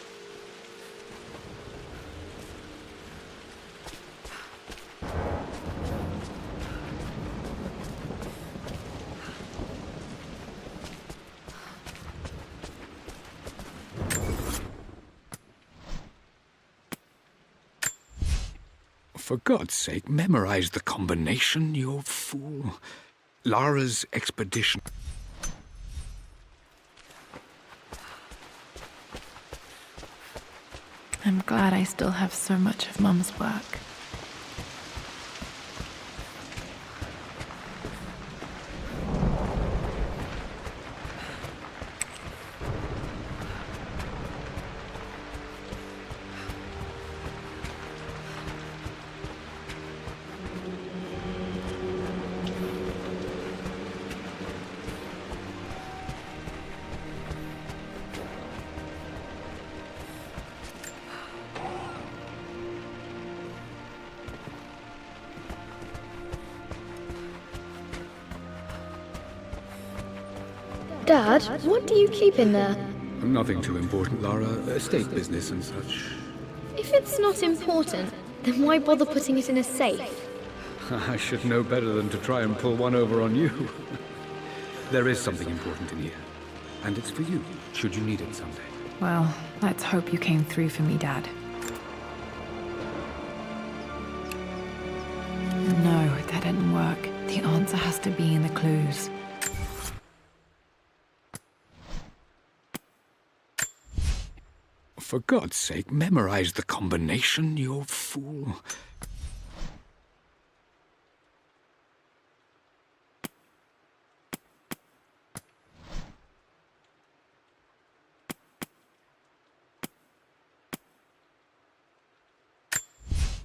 For God's sake, memorize the combination, you fool. Lara's expedition. I'm glad I still have so much of Mum's work. Dad, what do you keep in there? Nothing too important, Lara. Estate business and such. If it's not important, then why bother putting it in a safe? I should know better than to try and pull one over on you. There is something important in here. And it's for you, should you need it someday. Well, let's hope you came through for me, Dad. No, that didn't work. The answer has to be in the clues. For God's sake, memorize the combination, you fool.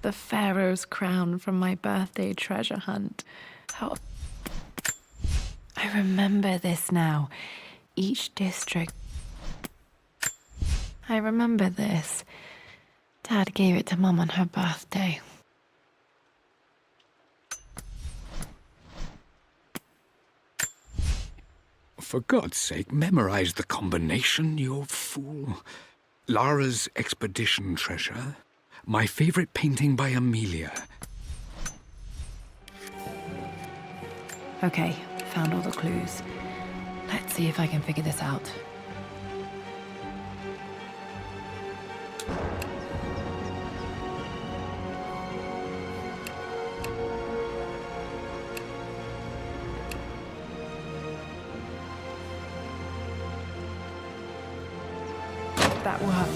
The Pharaoh's crown from my birthday treasure hunt. How... I remember this now. Each district... I remember this. Dad gave it to Mum on her birthday. for God's sake, memorize the combination, you fool. Lara's expedition treasure, my favorite painting by Amelia. Okay, found all the clues. Let's see if I can figure this out. That worked.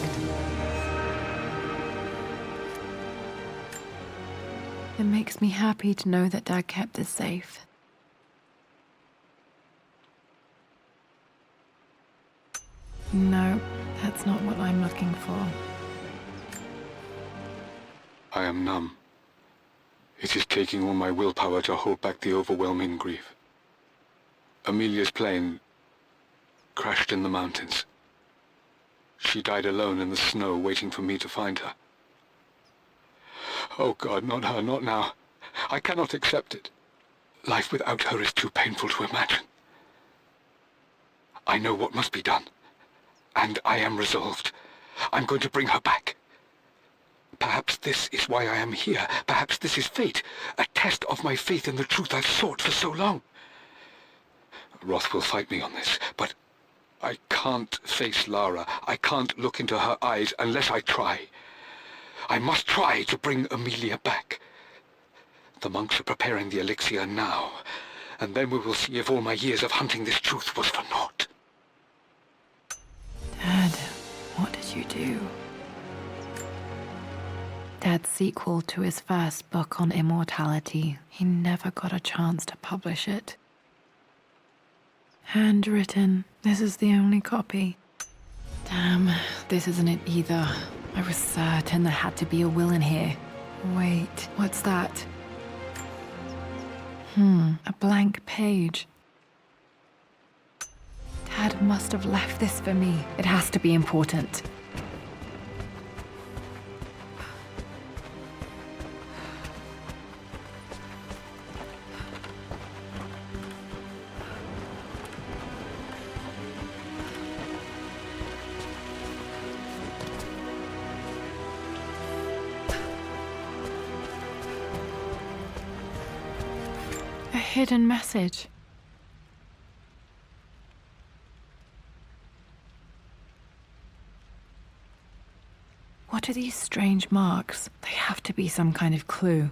It makes me happy to know that Dad kept this safe. No, that's not what I'm looking for. I am numb. It is taking all my willpower to hold back the overwhelming grief. Amelia's plane crashed in the mountains. She died alone in the snow, waiting for me to find her. Oh God, not her, not now. I cannot accept it. Life without her is too painful to imagine. I know what must be done. And I am resolved. I'm going to bring her back. Perhaps this is why I am here. Perhaps this is fate. A test of my faith in the truth I've sought for so long. Roth will fight me on this, but I can't face Lara. I can't look into her eyes unless I try. I must try to bring Amelia back. The monks are preparing the elixir now, and then we will see if all my years of hunting this truth was for naught. Dad, what did you do? Dad's sequel to his first book on immortality, he never got a chance to publish it. Handwritten. This is the only copy. Damn, this isn't it either. I was certain there had to be a will in here. Wait, what's that? A blank page. Dad must have left this for me. It has to be important. A hidden message. What are these strange marks? They have to be some kind of clue.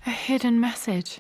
A hidden message.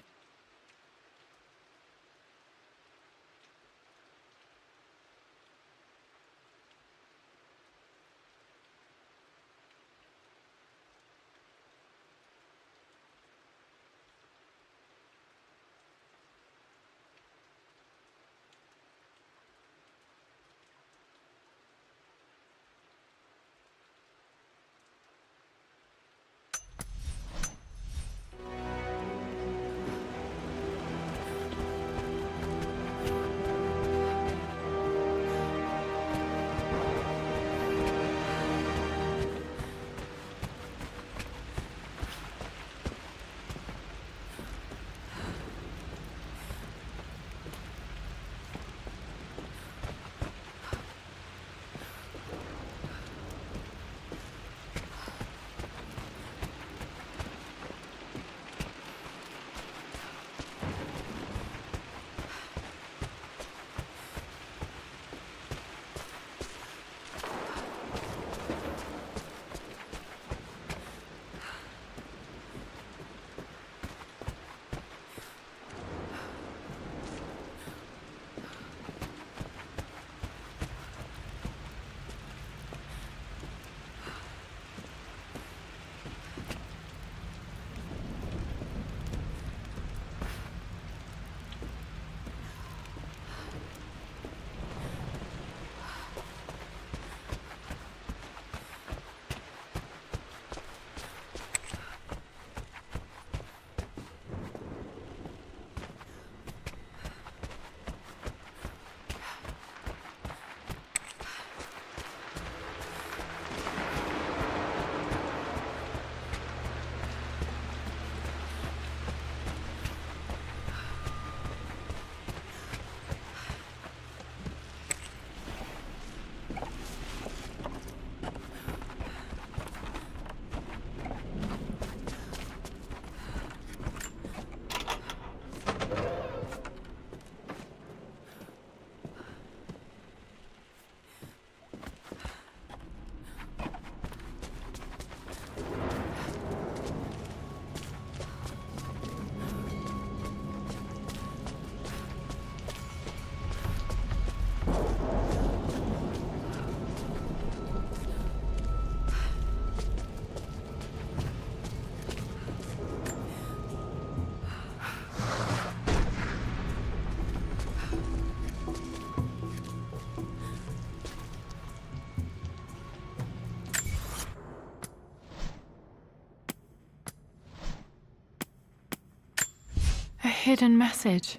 hidden message.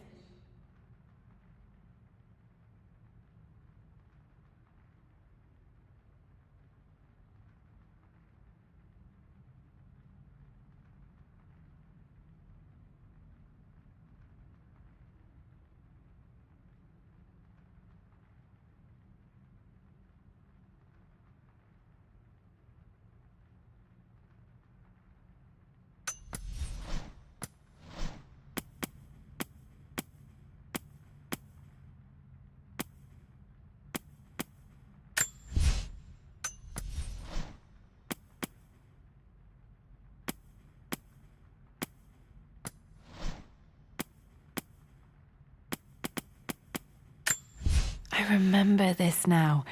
I remember this now.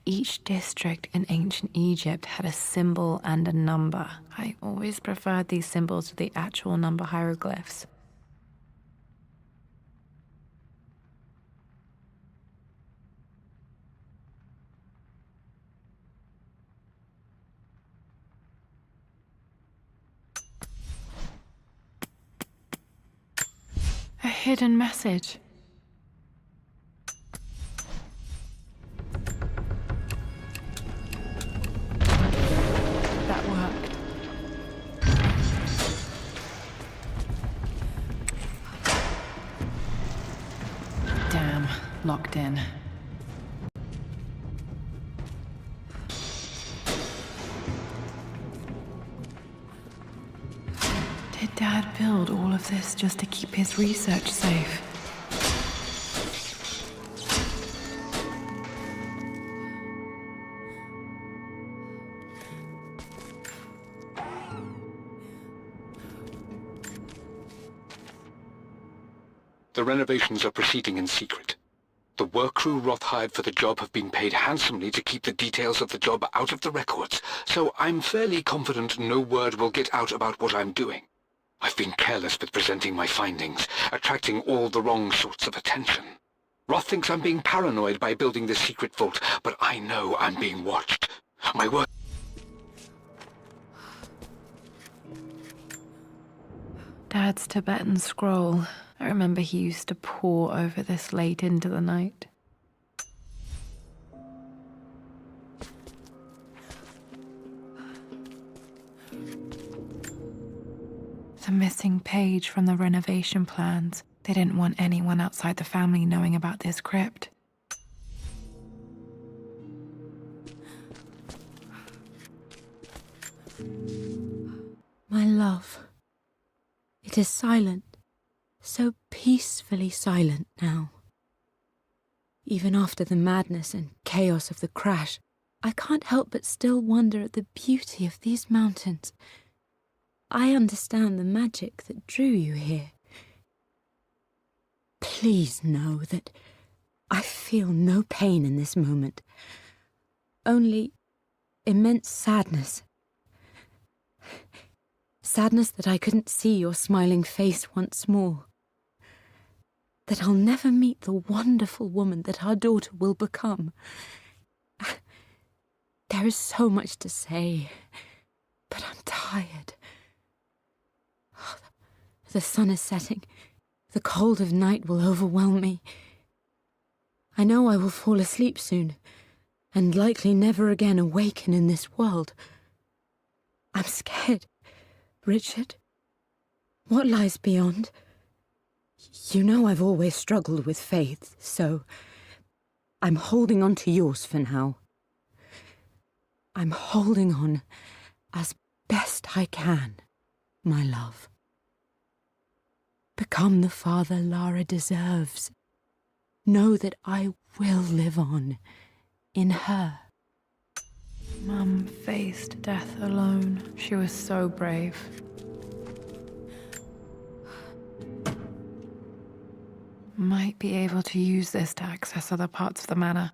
Each district in ancient Egypt had a symbol and a number. I always preferred these symbols to the actual number hieroglyphs. A hidden message. That worked. Damn, locked in. Did Dad build all of this just to keep his research safe? The renovations are proceeding in secret. The work crew Roth hired for the job have been paid handsomely to keep the details of the job out of the records, so I'm fairly confident no word will get out about what I'm doing. I've been careless with presenting my findings, attracting all the wrong sorts of attention. Roth thinks I'm being paranoid by building this secret vault, but I know I'm being watched. My work... Dad's Tibetan scroll. I remember he used to pore over this late into the night. The missing page from the renovation plans. They didn't want anyone outside the family knowing about this crypt. My love, it is silent, so peacefully silent now. Even after the madness and chaos of the crash, I can't help but still wonder at the beauty of these mountains. I understand the magic that drew you here. Please know that I feel no pain in this moment, only immense sadness. Sadness that I couldn't see your smiling face once more. That I'll never meet the wonderful woman that our daughter will become. There is so much to say, but I'm tired. The sun is setting. The cold of night will overwhelm me. I know I will fall asleep soon, and likely never again awaken in this world. I'm scared, Richard. What lies beyond? You know I've always struggled with faith, so I'm holding on to yours for now. I'm holding on as best I can, my love. Become the father Lara deserves. Know that I will live on in her. Mum faced death alone. She was so brave. Might be able to use this to access other parts of the manor.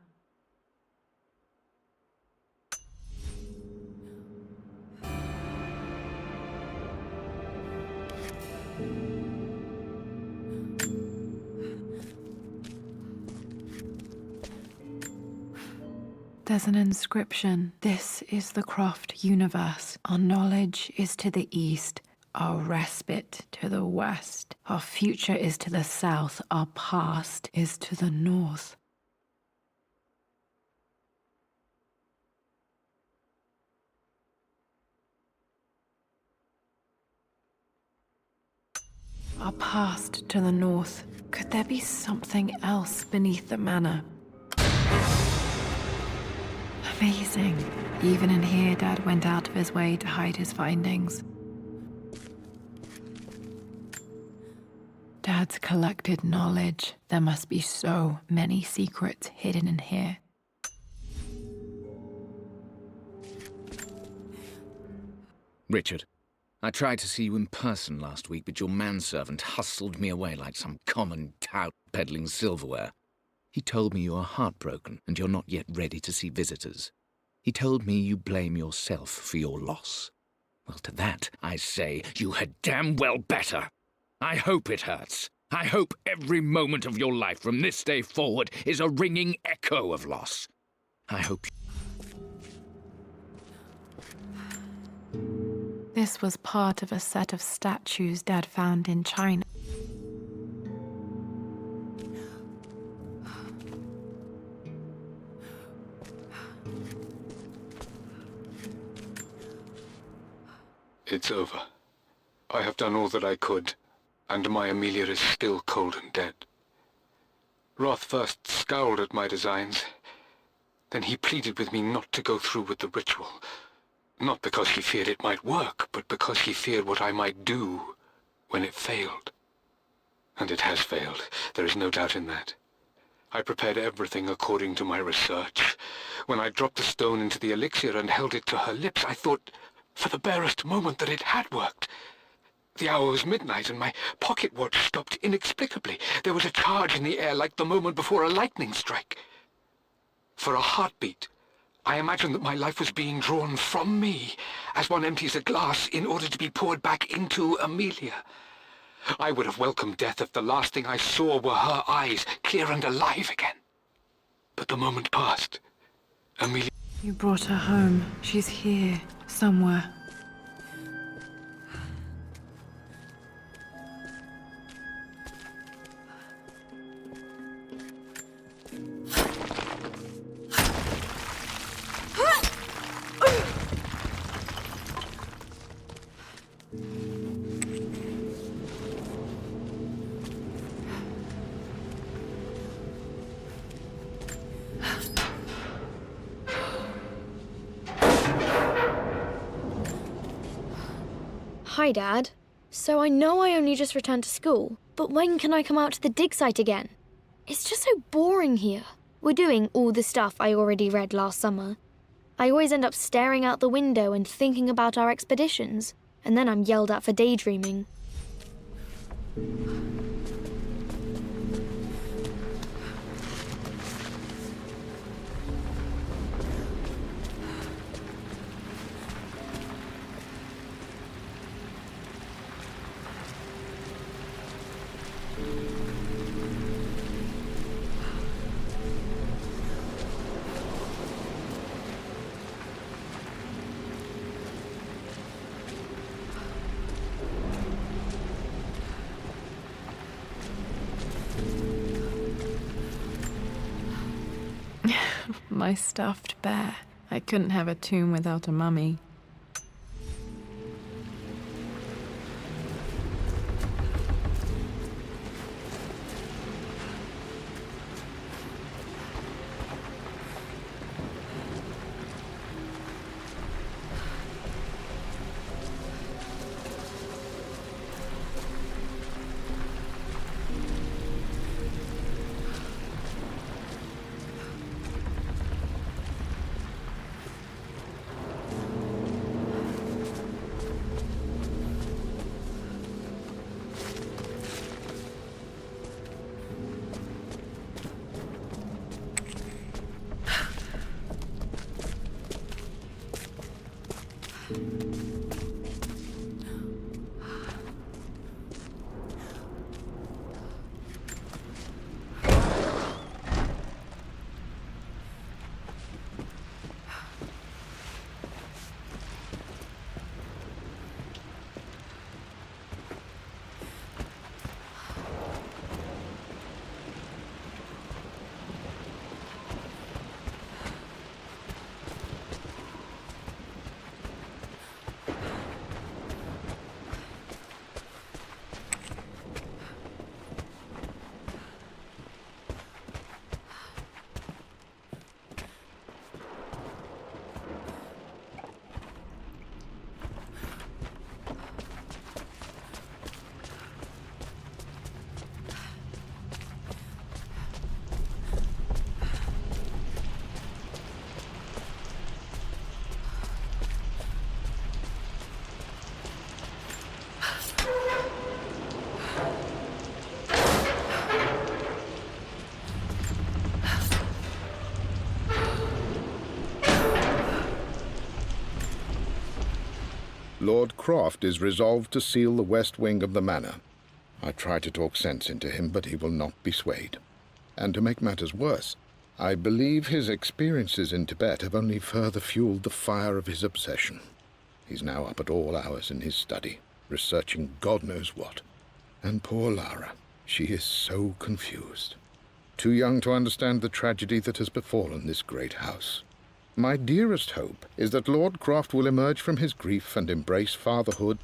There's an inscription. This is the Croft universe. Our knowledge is to the east. Our respite to the west. Our future is to the south. Our past is to the north. Our past to the north. Could there be something else beneath the manor? Amazing. Even in here, Dad went out of his way to hide his findings. Dad's collected knowledge. There must be so many secrets hidden in here. Richard, I tried to see you in person last week, but your manservant hustled me away like some common tout peddling silverware. He told me you are heartbroken and you're not yet ready to see visitors. He told me you blame yourself for your loss. Well, to that, I say you had damn well better. I hope it hurts. I hope every moment of your life from this day forward is a ringing echo of loss. I hope... This was part of a set of statues Dad found in China. It's over. I have done all that I could, and my Amelia is still cold and dead. Roth first scowled at my designs. Then he pleaded with me not to go through with the ritual. Not because he feared it might work, but because he feared what I might do when it failed. And it has failed. There is no doubt in that. I prepared everything according to my research. When I dropped the stone into the elixir and held it to her lips, I thought for the barest moment that it had worked. The hour was midnight and my pocket watch stopped inexplicably. There was a charge in the air like the moment before a lightning strike. For a heartbeat, I imagined that my life was being drawn from me as one empties a glass in order to be poured back into Amelia. I would have welcomed death if the last thing I saw were her eyes, clear and alive again. But the moment passed. Amelia... You brought her home. She's here, somewhere. Hi, Dad. So I know I only just returned to school, but when can I come out to the dig site again? It's just so boring here. We're doing all the stuff I already read last summer. I always end up staring out the window and thinking about our expeditions, and then I'm yelled at for daydreaming. My stuffed bear. I couldn't have a tomb without a mummy. Lord Croft is resolved to seal the west wing of the manor. I try to talk sense into him, but he will not be swayed. And to make matters worse, I believe his experiences in Tibet have only further fueled the fire of his obsession. He's now up at all hours in his study, researching God knows what. And poor Lara, she is so confused. Too young to understand the tragedy that has befallen this great house. My dearest hope is that Lord Croft will emerge from his grief and embrace fatherhood.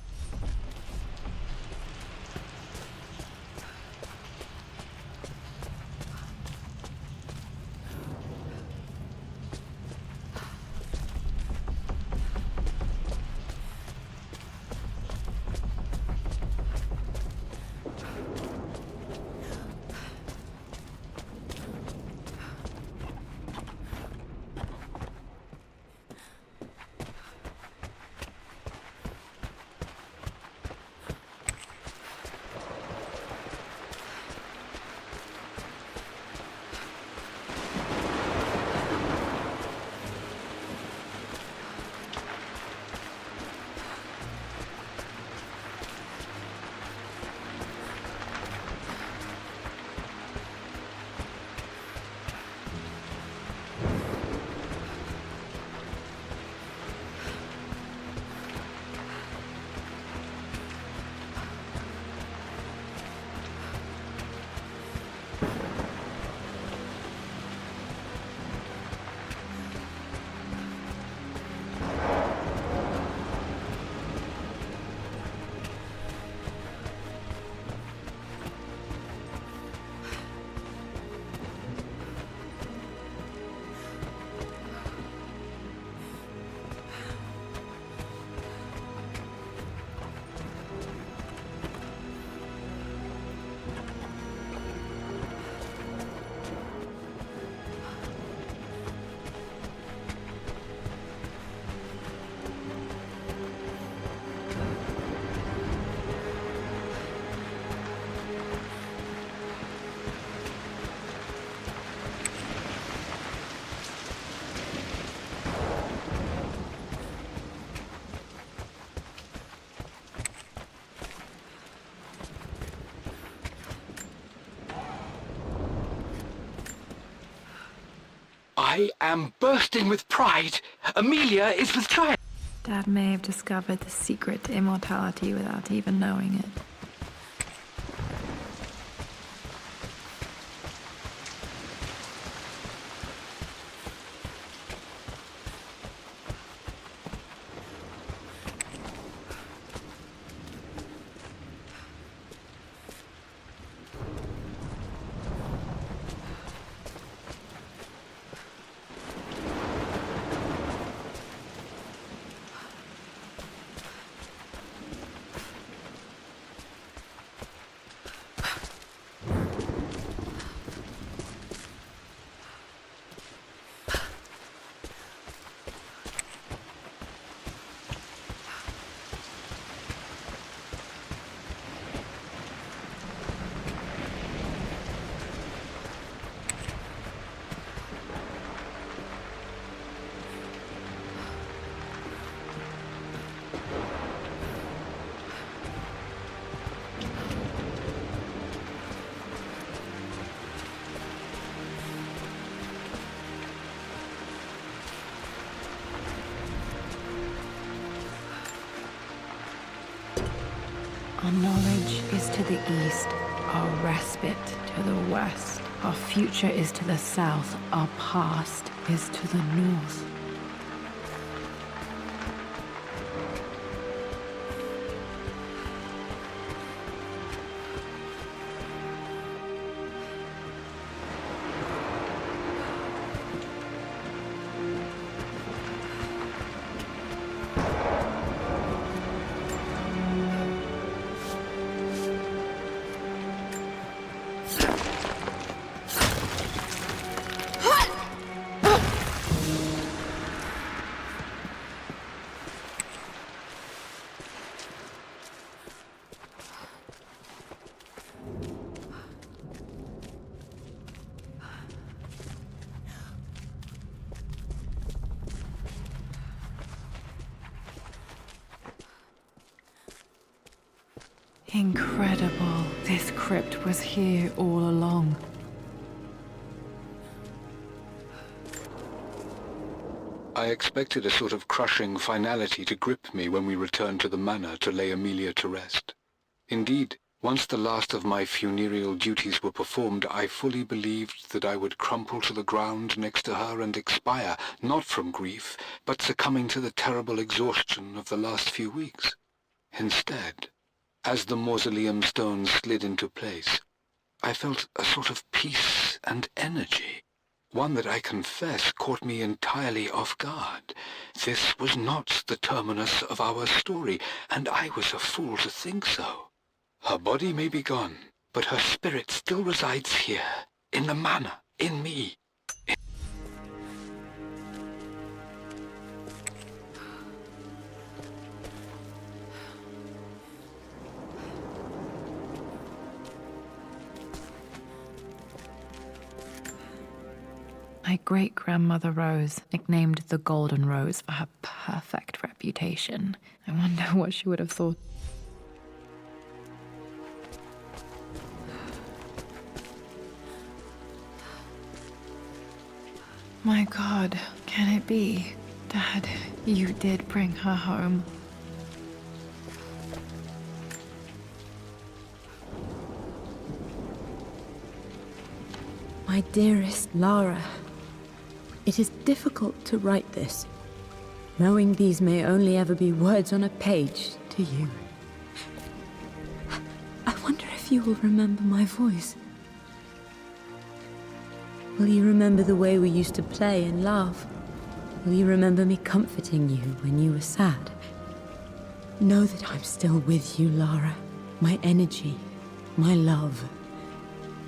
I am bursting with pride. Amelia is with child. Dad may have discovered the secret to immortality without even knowing it. Our knowledge is to the east, our respite to the west. Our future is to the south, our past is to the north. Incredible. This crypt was here all along. I expected a sort of crushing finality to grip me when we returned to the manor to lay Amelia to rest. Indeed, once the last of my funereal duties were performed, I fully believed that I would crumple to the ground next to her and expire, not from grief, but succumbing to the terrible exhaustion of the last few weeks. Instead, as the mausoleum stones slid into place, I felt a sort of peace and energy. One that I confess caught me entirely off guard. This was not the terminus of our story, and I was a fool to think so. Her body may be gone, but her spirit still resides here, in the manor, in me. My great-grandmother Rose, nicknamed the Golden Rose for her perfect reputation. I wonder what she would have thought. My God, can it be? Dad, you did bring her home. My dearest Lara, it is difficult to write this, knowing these may only ever be words on a page to you. I wonder if you will remember my voice. Will you remember the way we used to play and laugh? Will you remember me comforting you when you were sad? Know that I'm still with you, Lara. My energy, my love,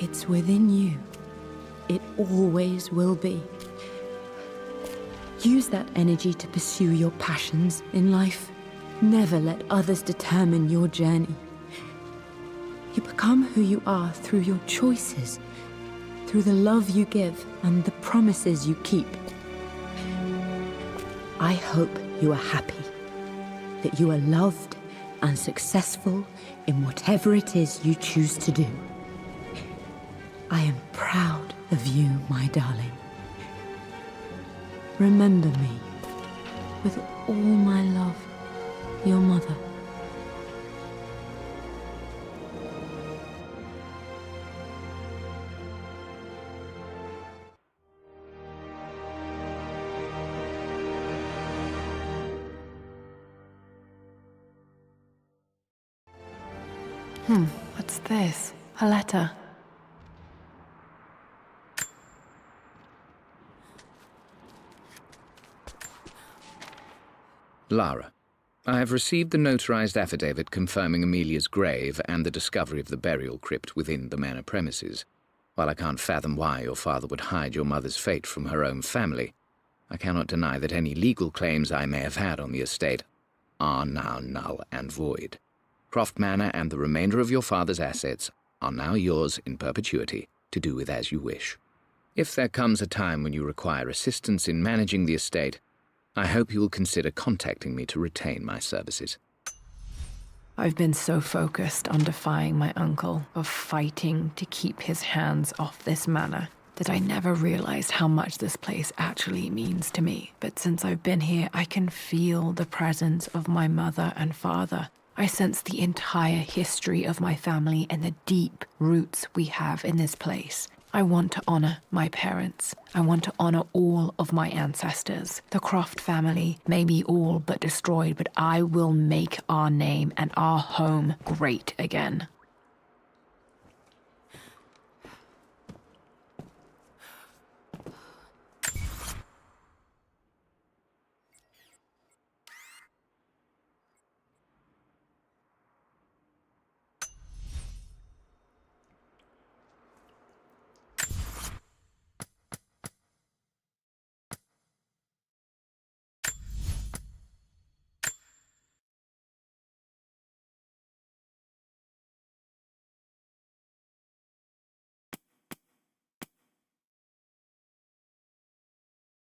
it's within you. It always will be. Use that energy to pursue your passions in life. Never let others determine your journey. You become who you are through your choices, through the love you give and the promises you keep. I hope you are happy, that you are loved and successful in whatever it is you choose to do. I am proud of you, my darling. Remember me, with all my love, your mother. What's this? A letter. Lara, I have received the notarized affidavit confirming Amelia's grave and the discovery of the burial crypt within the manor premises. While I can't fathom why your father would hide your mother's fate from her own family, I cannot deny that any legal claims I may have had on the estate are now null and void. Croft Manor and the remainder of your father's assets are now yours in perpetuity to do with as you wish. If there comes a time when you require assistance in managing the estate, I hope you will consider contacting me to retain my services. I've been so focused on defying my uncle, of fighting to keep his hands off this manor, that I never realized how much this place actually means to me. But since I've been here, I can feel the presence of my mother and father. I sense the entire history of my family and the deep roots we have in this place. I want to honor my parents. I want to honor all of my ancestors. The Croft family may be all but destroyed, but I will make our name and our home great again.